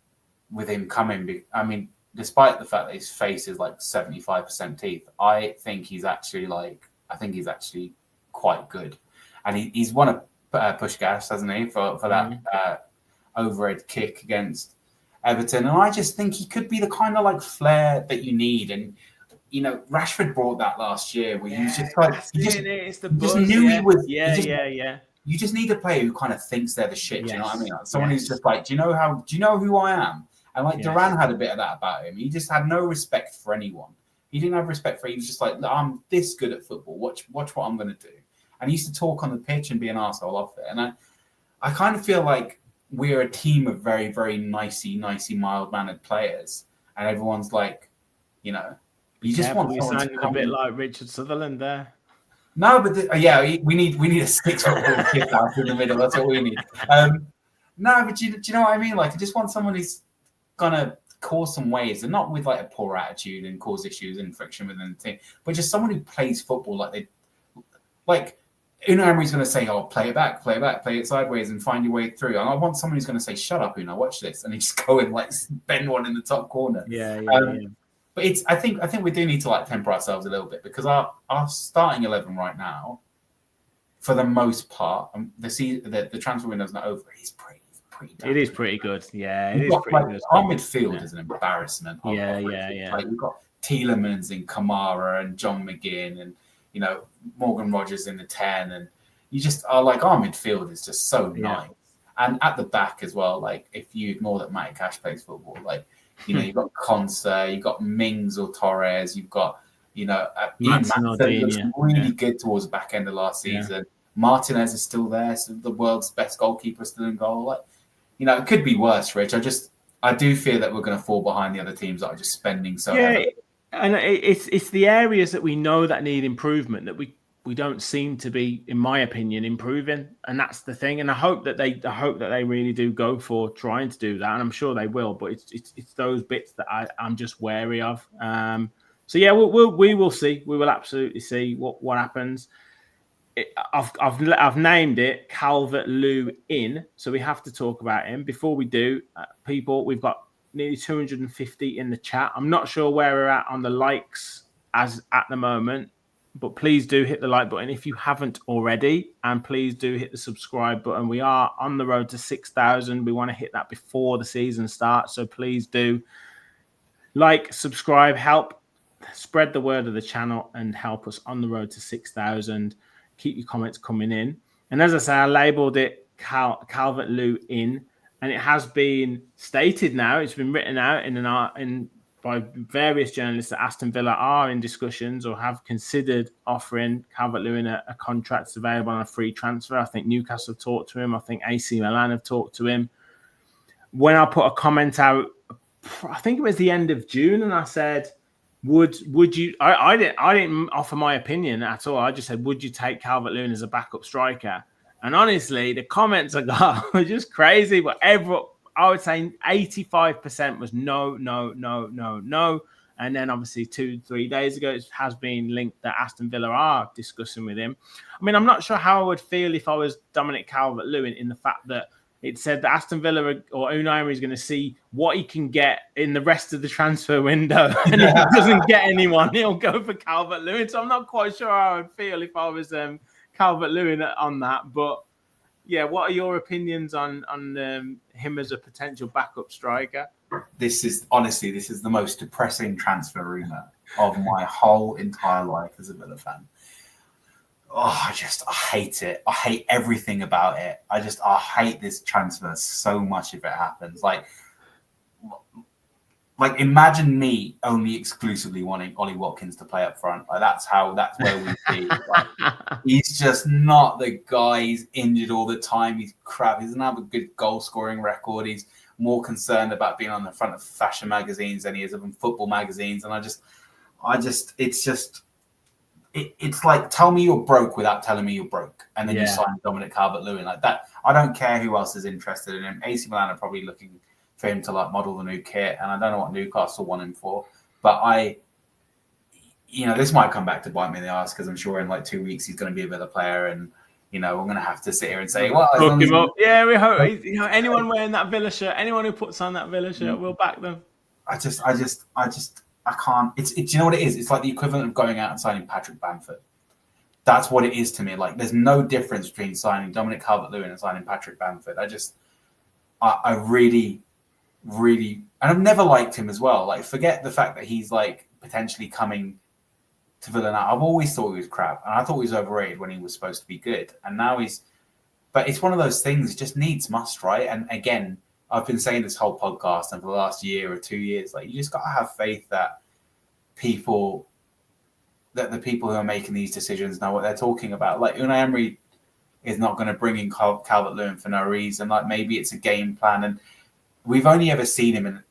coming. I mean, despite the fact that his face is 75% teeth, I think he's actually quite good. And he's won a Puskás, hasn't he, for that overhead kick against Everton. And I just think he could be the kind of flair that you need. And Rashford brought that last year, where he was just You just need a player who kind of thinks they're the shit. Do you know what I mean? Someone who's just do you know who I am? And Duran had a bit of that about him. He just had no respect for anyone. He didn't have respect for. He was just I'm this good at football. Watch what I'm going to do. And he used to talk on the pitch and be an arsehole off it. And I kind of feel like we're a team of very, very nicey, mild-mannered players, and everyone's like, you know, you just want we someone to sounded a come bit in. like Richard Sutherland there. No, but we need a 6-foot kid out in the middle. That's what we need. No, but do you know what I mean? Like, I just want someone who's gonna cause some waves, and not with like a poor attitude and cause issues and friction within the team, but just someone who plays football like Unai Emery's going to say, "Oh, play it back, play it sideways, and find your way through." And I want someone who's going to say, "Shut up, Unai, watch this," and he's go and like bend one in the top corner. Yeah. But I think we do need to like temper ourselves a little bit, because our starting 11 right now, for the most part, the transfer window's not over. He's pretty. It is pretty good. Yeah, it is pretty good. Our midfield is an embarrassment. Yeah. Like, we've got Tielemans and Kamara and John McGinn and, you know, Morgan Rogers in the 10, and you just are like, our midfield is just so nice. And at the back as well, like, if you ignore that Matty Cash plays football, like, you know, you've got Conser, you've got Mings or Torres, you've got, you know, Ian Matson looks really good towards the back end of last season. Martinez is still there, so the world's best goalkeeper still in goal. Like, you know, it could be worse, Rich. I do fear that we're going to fall behind the other teams that are just spending so heavily. And it's the areas that we know that need improvement that we don't seem to be, in my opinion, improving, and that's the thing. And I hope that they really do go for trying to do that, and I'm sure they will. But it's those bits that I'm just wary of. So yeah, we will see. We will absolutely see what happens. I've named it Calvert-Lewin, so we have to talk about him. Before we do, people, we've got nearly 250 in the chat. I'm not sure where we're at on the likes as at the moment, but please do hit the like button if you haven't already, and please do hit the subscribe button. We are on the road to 6,000. We want to hit that before the season starts, so please do like, subscribe, help spread the word of the channel, and help us on the road to 6,000. Keep your comments coming in. And as I say, I labelled it Calvert-Lewin, and it has been stated now. It's been written out by various journalists that Aston Villa are in discussions or have considered offering Calvert-Lewin a contract available on a free transfer. I think Newcastle have talked to him. I think AC Milan have talked to him. When I put a comment out, I think it was the end of June, and I said, Would you? I didn't offer my opinion at all. I just said, would you take Calvert-Lewin as a backup striker? And honestly, the comments I got were just crazy. But I would say 85% was no. And then obviously 2-3 days ago, it has been linked that Aston Villa are discussing with him. I mean, I'm not sure how I would feel if I was Dominic Calvert-Lewin, in the fact that it said that Aston Villa or Unai Emery is going to see what he can get in the rest of the transfer window. And if he doesn't get anyone, he'll go for Calvert-Lewin. So I'm not quite sure how I would feel if I was Calvert-Lewin on that. But yeah, what are your opinions on him as a potential backup striker? This is the most depressing transfer rumour of my whole entire life as a Villa fan. Oh, I hate it. I hate everything about it. I hate this transfer so much if it happens. Like imagine me only exclusively wanting Ollie Watkins to play up front. Like that's where we see. Like, he's just not the guy. He's injured all the time. He's crap. He doesn't have a good goal scoring record. He's more concerned about being on the front of fashion magazines than he is of football magazines. And it's like, tell me you're broke without telling me you're broke, and then you sign Dominic Calvert-Lewin like that. I don't care who else is interested in him. AC Milan are probably looking for him to like model the new kit, and I don't know what Newcastle want him for. But this might come back to bite me in the ass, because I'm sure in like 2 weeks he's going to be a Villa player, and we're going to have to sit here and say, well, we hope. Anyone wearing that Villa shirt, anyone who puts on that Villa shirt, we'll back them. I can't. Do you know what it is? It's like the equivalent of going out and signing Patrick Bamford. That's what it is to me. Like, there's no difference between signing Dominic Calvert-Lewin and signing Patrick Bamford. I really, really, and I've never liked him as well. Like, forget the fact that he's like potentially coming to Villa now. I've always thought he was crap, and I thought he was overrated when he was supposed to be good. And now but it's one of those things. It just needs must, right? And again, I've been saying this whole podcast, and for the last year or 2 years, like, you just got to have faith that the people who are making these decisions know what they're talking about. Like Unai Emery, is not going to bring in Calvert-Lewin for no reason. Like maybe it's a game plan, and we've only ever seen him in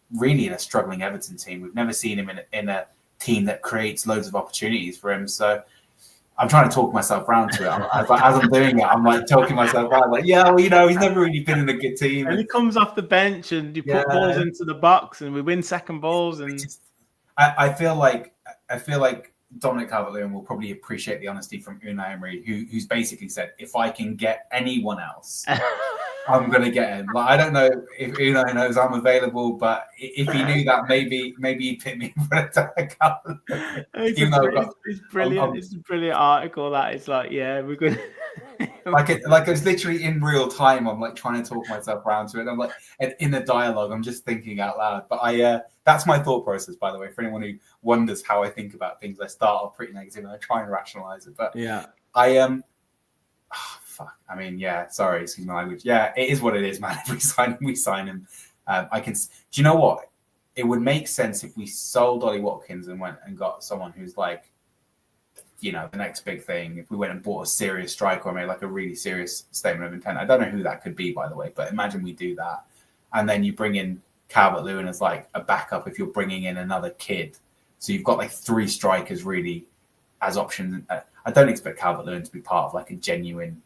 a struggling Everton team. We've never seen him in a team that creates loads of opportunities for him. So I'm trying to talk myself round to it. As I'm doing it, I'm like talking myself out, like, yeah, well, he's never really been in a good team. And he comes off the bench and you put balls into the box and we win second balls. And I feel like Dominic Calvert-Lewin will probably appreciate the honesty from Unai Emery, who's basically said, if I can get anyone else, I'm going to get him. Like, I don't know if Unai knows I'm available, but if he knew that, maybe he'd pick me for a tackle. It's brilliant. It's a brilliant article. That it's like, yeah, we're good. like it was literally in real time. I'm like trying to talk myself around to it. I'm like in the dialogue, I'm just thinking out loud. But that's my thought process, by the way. For anyone who wonders how I think about things, I start off pretty negative and I try and rationalize it. But yeah, fuck. I mean, yeah. Sorry, excuse my language. Yeah, it is what it is, man. If we sign him. I can. Do you know what? It would make sense if we sold Ollie Watkins and went and got someone who's like, the next big thing. If we went and bought a serious striker or made like a really serious statement of intent. I don't know who that could be, by the way. But imagine we do that, and then you bring in Calvert-Lewin as like a backup if you're bringing in another kid. So you've got like 3 strikers really as options. I don't expect Calvert-Lewin to be part of like a genuine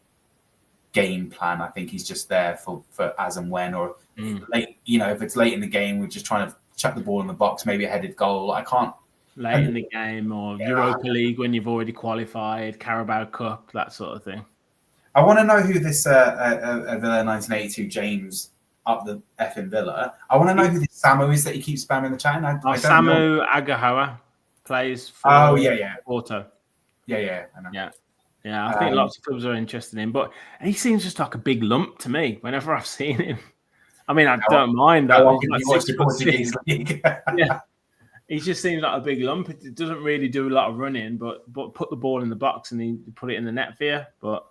game plan. I think he's just there for as and when, or late, if it's late in the game, we're just trying to chuck the ball in the box, maybe a headed goal. I can't late in the game, or Europa League when you've already qualified, Carabao Cup, that sort of thing. I want to know who this Villa 1982 James up the effing Villa. I want to know who this Samu is that he keeps spamming the chat. Samu Agahoa plays for Porto. Yeah, I know. Yeah, I think lots of clubs are interested in him, but he seems just like a big lump to me whenever I've seen him. I mean, I don't mind that. Yeah, he just seems like a big lump. It doesn't really do a lot of running, but put the ball in the box and he put it in the net for you. But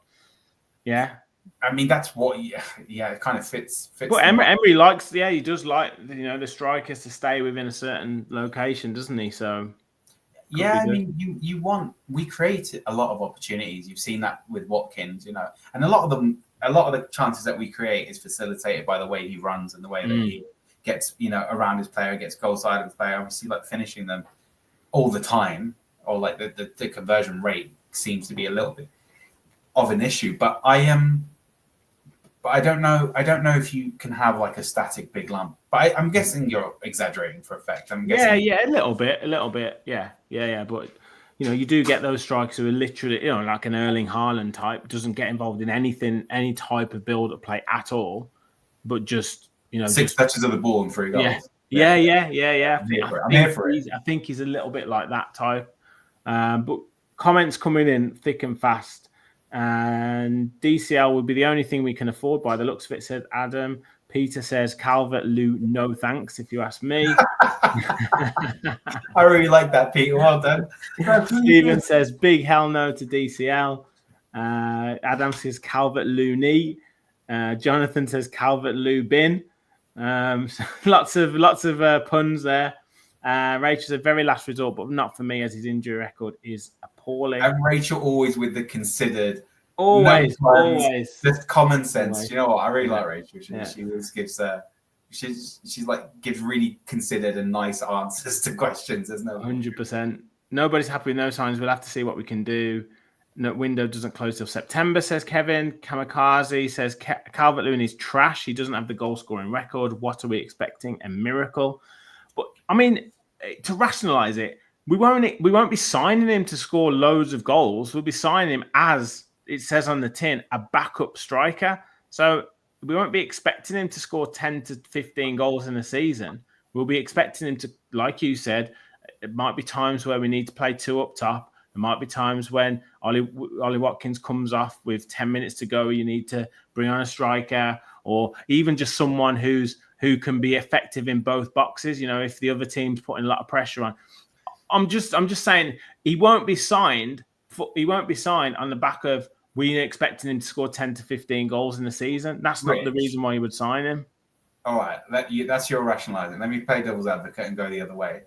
yeah, I mean that's what. Yeah, it kind of fits. But Emery likes. Yeah, he does like the strikers to stay within a certain location, doesn't he? So. Yeah, I mean, we create a lot of opportunities. You've seen that with Watkins, and a lot of the chances that we create is facilitated by the way he runs and the way that he gets, around his player, gets goal side of his player. Obviously, like finishing them all the time, or like the conversion rate seems to be a little bit of an issue. But I don't know if you can have like a static big lump. But I'm guessing you're exaggerating for effect. I'm guessing. Yeah, a little bit. Yeah. But you do get those strikers who are literally, like an Erling Haaland type, doesn't get involved in anything, any type of build-up play at all, but just 6 touches of the ball and 3 goals. Yeah. I'm here for it. I think he's a little bit like that type. But comments coming in thick and fast. And DCL would be the only thing we can afford by the looks of it, said Adam. Peter says Calvert-Lew, no thanks, if you ask me. I really like that, Peter. Well done. Stephen says big hell no to DCL. Adam says Calvert-Lew knee. Jonathan says Calvert-Lew bin. So lots of puns there. Rachel said very last resort, but not for me, as his injury record is appalling. And Rachel always with the considered. Always. Just common sense. Always. You know what? I really like Rachel. She always gives she's like gives really considered and nice answers to questions. There's no 100%. Nobody's happy with no signs. We'll have to see what we can do. No window doesn't close till September, says Kevin. Kamikaze says Calvert-Lewin is trash. He doesn't have the goal scoring record. What are we expecting? A miracle. But I mean, to rationalise it, we won't be signing him to score loads of goals. We'll be signing him as it says on the tin, a backup striker. So we won't be expecting him to score 10 to 15 goals in a season. We'll be expecting him to, like you said, it might be times where we need to play 2 up top. There might be times when Ollie Watkins comes off with 10 minutes to go. You need to bring on a striker, or even just someone who can be effective in both boxes. If the other team's putting a lot of pressure on. I'm just saying he won't be signed. He won't be signed on the back of we're expecting him to score 10 to 15 goals in the season. That's not the reason why you would sign him. All right, that's your rationalising. Let me play devil's advocate and go the other way.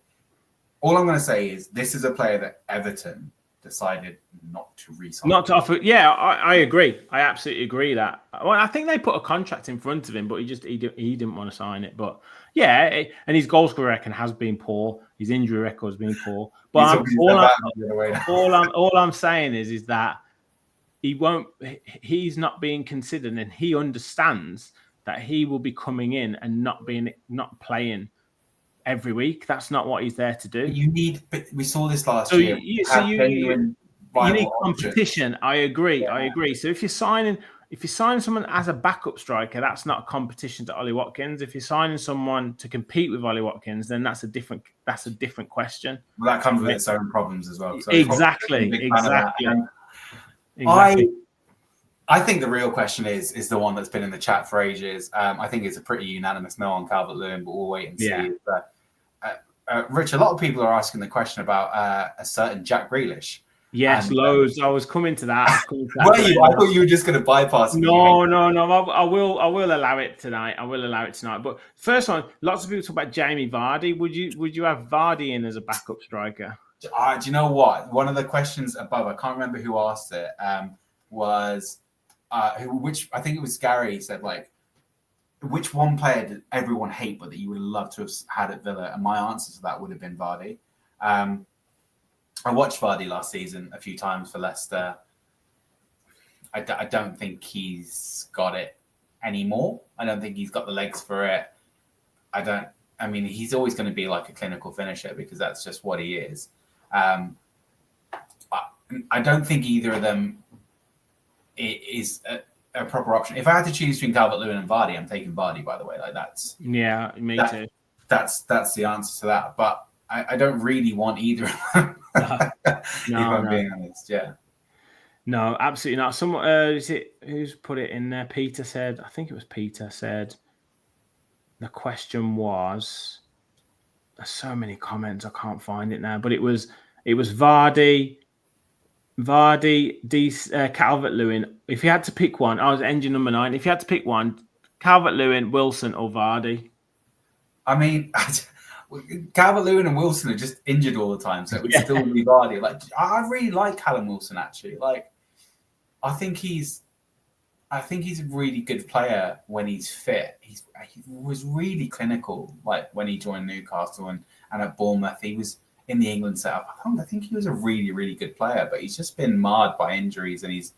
All I'm going to say is this is a player that Everton decided not to re-sign. Not to offer. Yeah, I agree. I absolutely agree that. Well, I think they put a contract in front of him, but he didn't want to sign it. But yeah, and his goal scorer reckon has been poor. His injury record has been poor. But all I'm saying is that he won't. He's not being considered, and he understands that he will be coming in and not playing every week. That's not what he's there to do. But we saw this last year. You need competition. I agree. Yeah. I agree. So if you're signing someone as a backup striker, that's not a competition to Ollie Watkins. If you're signing someone to compete with Ollie Watkins, then that's a different question. Well, that comes with its own problems as well. So exactly. I think the real question is the one that's been in the chat for ages. I think it's a pretty unanimous no on Calvert-Lewin, but we'll wait and see. Yeah. Rich, a lot of people are asking the question about a certain Jack Grealish. Yes, loads. I was coming to that. Were you? I thought you were just going to bypass me. No. I will allow it tonight. But first one, lots of people talk about Jamie Vardy. Would you have Vardy in as a backup striker? Do you know what? One of the questions above, I can't remember who asked it, was which I think it was Gary said, like, which one player did everyone hate but that you would love to have had at Villa? And my answer to that would have been Vardy. I watched Vardy last season a few times for Leicester. I don't think he's got it anymore. I don't think he's got the legs for it. I mean, he's always going to be like a clinical finisher because that's just what he is. I don't think either of them is a proper option. If I had to choose between Calvert-Lewin and Vardy, I'm taking Vardy, by the way. Like that's me too. That's the answer to that. But I don't really want either of them. If I'm being honest, yeah. No, absolutely not. Someone is it who's put it in there? Peter said, I think it was Peter said the question was, there's so many comments, I can't find it now, but it was Vardy, Calvert-Lewin. If you had to pick one, I was engine number 9. If you had to pick one, Calvert-Lewin, Wilson, or Vardy. I mean, Calvert-Lewin and Wilson are just injured all the time, so it would still be Vardy. Like, I really like Callum Wilson actually. Like, I think he's a really good player when he's fit. He was really clinical, like when he joined Newcastle and at Bournemouth. He was in the England setup. I think he was a really, really good player, but he's just been marred by injuries, and he's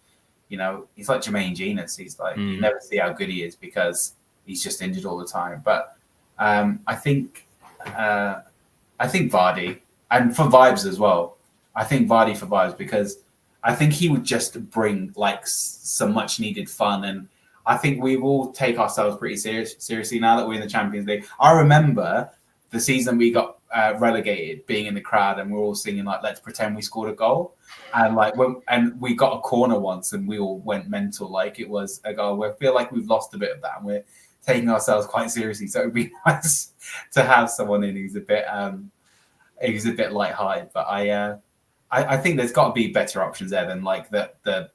like Jermaine Genius. He's like you never see how good he is because he's just injured all the time. But I think Vardy, and for vibes as well. I think Vardy for vibes because I think he would just bring like some much needed fun, and I think we all take ourselves pretty seriously now that we're in the Champions League. I remember the season we got relegated, being in the crowd, and we're all singing like "Let's pretend we scored a goal," and and we got a corner once, and we all went mental like it was a goal. We feel like we've lost a bit of that, and we're taking ourselves quite seriously. So it'd be nice to have someone in who's a bit light-hearted. But I think there's got to be better options there than like the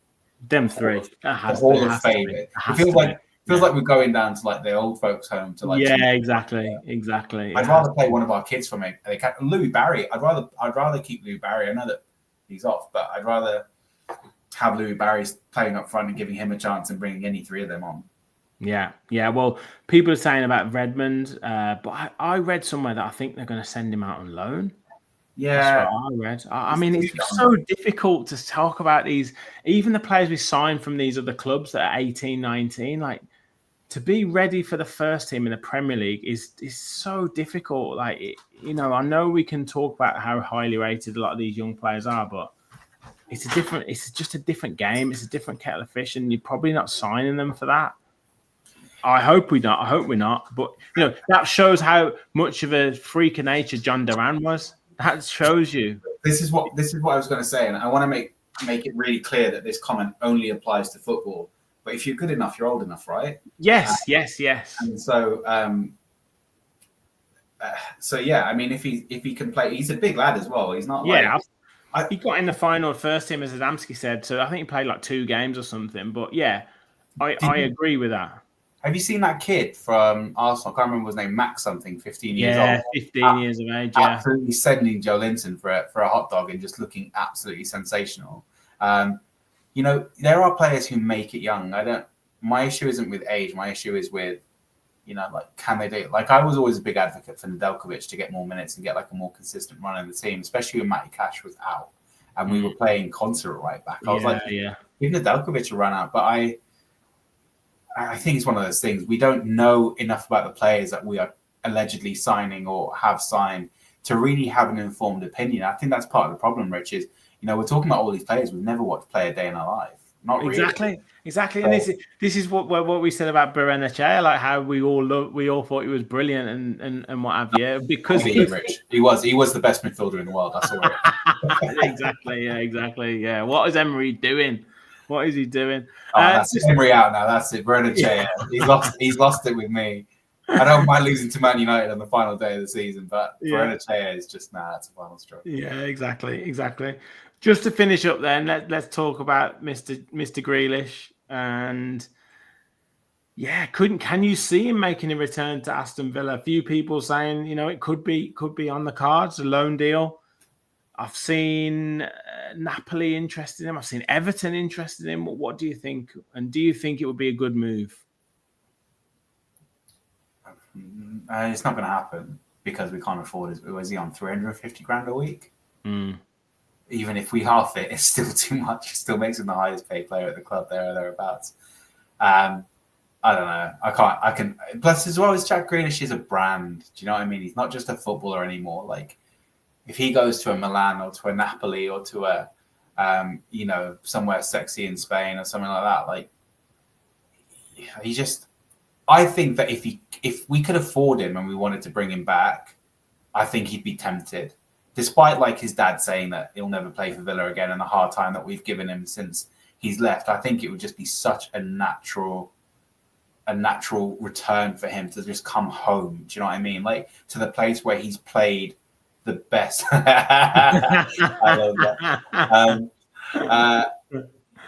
them three. The Hall of Fame. It feels like we're going down to like the old folks' home to like. Yeah, exactly. I'd rather play one of our kids from it. Louis Barry. I'd rather keep Louis Barry. I know that he's off, but I'd rather have Louis Barry playing up front and giving him a chance and bringing any three of them on. Yeah. Well, people are saying about Redmond, but I read somewhere that I think they're going to send him out on loan. Yeah, that's what I read. I mean, it's so difficult to talk about these, even the players we signed from these other clubs that are 18, 19, like to be ready for the first team in the Premier League is so difficult. Like, I know we can talk about how highly rated a lot of these young players are, but it's just a different game. It's a different kettle of fish, and you're probably not signing them for that. I hope we're not. But that shows how much of a freak of nature John Duran was. That shows you. This is what I was going to say, and I want to make it really clear that this comment only applies to football. But if you're good enough, you're old enough, right? Yes. And so, yeah. I mean, if he can play, he's a big lad as well. He's not. He got in the final first team, as Adamski said. So I think he played like 2 games or something. But yeah, I agree with that. Have you seen that kid from Arsenal? I can't remember his name. Max something, 15 years old. Yeah, 15 years of age. Yeah, absolutely sending Joe Linton for a hot dog and just looking absolutely sensational. There are players who make it young. My issue isn't with age. My issue is with, can they do it? Like, I was always a big advocate for Nedeljkovic to get more minutes and get like a more consistent run in the team, especially when Matty Cash was out and we were playing concert right back. I was give Nedeljkovic a run out, but I think it's one of those things. We don't know enough about the players that we are allegedly signing or have signed to really have an informed opinion. I think that's part of the problem, Rich, is, we're talking about all these players. We've never watched play a day in our life. Not really. Exactly. And this is what we said about Berenacea, like how we all thought he was brilliant and what have you. Because Rich. He was the best midfielder in the world. That's all right. Exactly. Yeah. What is Emery doing? What is he doing? That's Emery out now. That's it. Berenacea. He's lost it with me. I don't mind losing to Man United on the final day of the season, but Berenacea is just that's a final straw. Yeah, exactly. Just to finish up, then let's talk about Mr. Grealish, and can you see him making a return to Aston Villa? A few people saying it could be on the cards, a loan deal. I've seen Napoli interested in him. I've seen Everton interested in him. What do you think? And do you think it would be a good move? It's not going to happen because we can't afford it. Was he on 350 grand a week? Even if we half it, it's still too much. It still makes him the highest paid player at the club there or thereabouts. I don't know. I can. Plus, as well as Jack Grealish is a brand. Do you know what I mean? He's not just a footballer anymore. Like, if he goes to a Milan or to a Napoli or to a, somewhere sexy in Spain or something like that, like, he just. I think that if we could afford him and we wanted to bring him back, I think he'd be tempted. Despite like his dad saying that he'll never play for Villa again and the hard time that we've given him since he's left, I think it would just be such a natural return for him to just come home. Do you know what I mean? Like, to the place where he's played the best. I love that.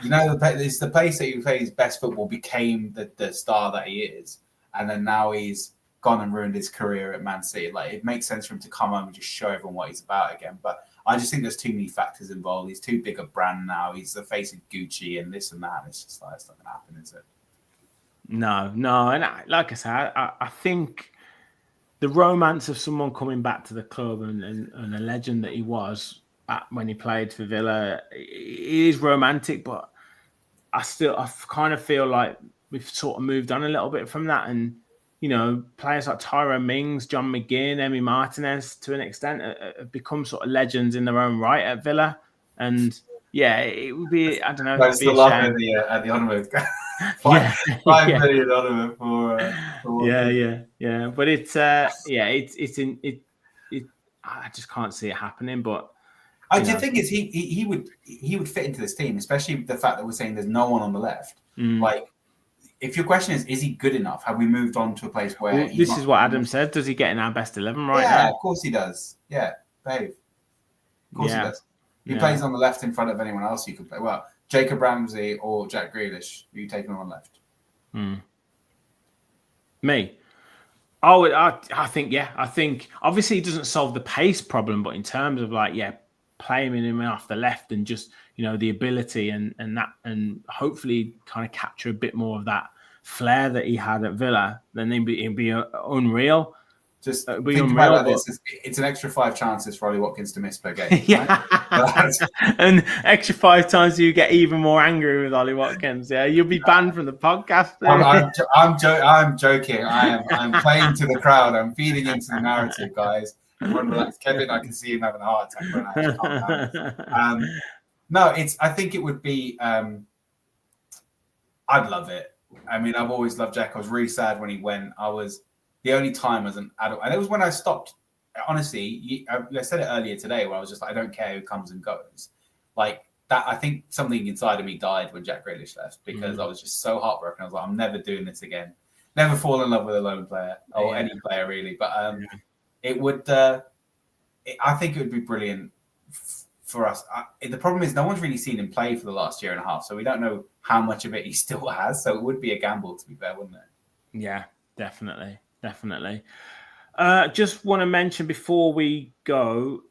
It's the place that he played his best football, became the star that he is, and then now he's gone and ruined his career at Man City. Like, it makes sense for him to come home and just show everyone what he's about again. But I just think there's too many factors involved. He's too big a brand now. He's the face of Gucci and this and that. And it's just like, it's not going to happen, is it? No. And like I said, I think the romance of someone coming back to the club and a legend that he was when he played for Villa, it is romantic, but I kind of feel like we've sort of moved on a little bit from that. And, players like Tyrone Mings, John McGinn, Emi Martinez, to an extent, have become sort of legends in their own right at Villa. And it would be, I don't know. That's the love at the Onward. 5 million Onward for yeah. But it's I just can't see it happening. But the thing is, he would fit into this team, especially the fact that we're saying there's no one on the left. Like, if your question is he good enough? Have we moved on to a place where this is what Adam said? Does he get in our best 11 right now? Yeah, of course he does. Yeah, babe. Of course he does. He plays on the left in front of anyone else you could play. Well, Jacob Ramsey or Jack Grealish, who you taking on the left? Me. I think obviously it doesn't solve the pace problem, but in terms of playing him off the left and just the ability and hopefully kind of capture a bit more of that flair that he had at Villa, then it'd be unreal. Just think about this. It's an extra 5 chances for Ollie Watkins to miss per game. Right? And extra 5 times you get even more angry with Ollie Watkins. Yeah, you'll be banned from the podcast. I'm joking. I'm playing to the crowd. I'm feeding into the narrative, guys. Everyone relax. Kevin, I can see him having a heart attack right now. I think it would be. I'd love it. I mean, I've always loved Jack. I was really sad when he went. I was the only time as an adult, and it was when I stopped. Honestly, I said it earlier today, where I was just like, I don't care who comes and goes. Like that, I think something inside of me died when Jack Grealish left because I was just so heartbroken. I was like, I'm never doing this again. Never fall in love with a lone player or any player really. But it would. I think it would be brilliant for us. The problem is no one's really seen him play for the last year and a half, so we don't know how much of it he still has. So it would be a gamble, to be fair, wouldn't it? Yeah, definitely. Just want to mention before we go,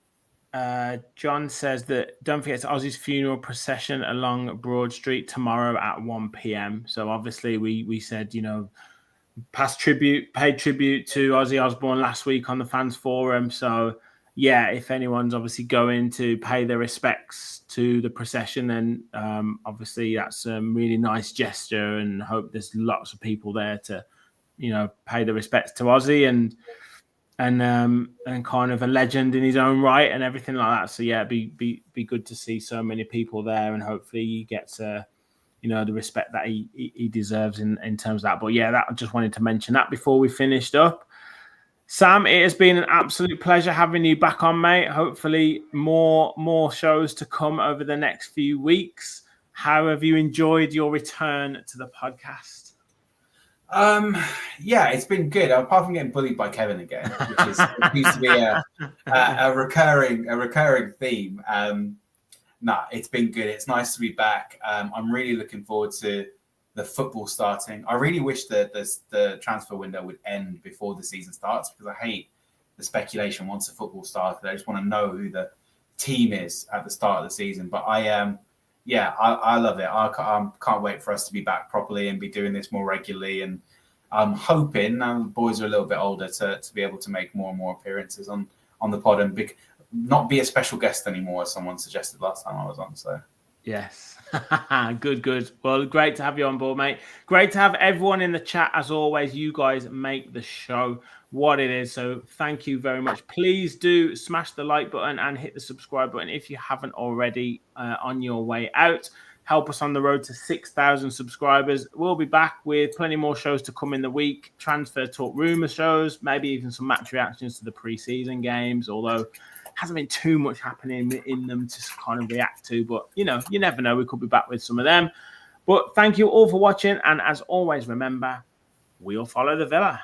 John says that don't forget it's Ozzy's funeral procession along Broad Street tomorrow at 1 p.m. So obviously we said, paid tribute to Ozzy Osbourne last week on the fans forum. So yeah, if anyone's obviously going to pay their respects to the procession, then obviously that's a really nice gesture, and hope there's lots of people there to, pay the respects to Ozzy and kind of a legend in his own right and everything like that. So yeah, be good to see so many people there, and hopefully he gets the respect that he deserves in terms of that. But yeah, I just wanted to mention that before we finished up. Sam, it has been an absolute pleasure having you back on, mate. Hopefully more shows to come over the next few weeks. How have you enjoyed your return to the podcast? Yeah, it's been good. Apart from getting bullied by Kevin again, which seems to be a recurring theme. It's been good. It's nice to be back. I'm really looking forward to the football starting. I really wish that the transfer window would end before the season starts, because I hate the speculation once the football started. I just want to know who the team is at the start of the season. But I love it. I can't wait for us to be back properly and be doing this more regularly. And I'm hoping, now the boys are a little bit older, to be able to make more and more appearances on the pod and not be a special guest anymore, as someone suggested last time I was on. So yes. Good. Well, great to have you on board, mate. Great to have everyone in the chat. As always, you guys make the show what it is. So thank you very much. Please do smash the like button and hit the subscribe button if you haven't already on your way out. Help us on the road to 6,000 subscribers. We'll be back with plenty more shows to come in the week. Transfer talk, rumour shows, maybe even some match reactions to the pre-season games, although hasn't been too much happening in them to kind of react to. But, you never know. We could be back with some of them. But thank you all for watching. And as always, remember, we'll follow the Villa.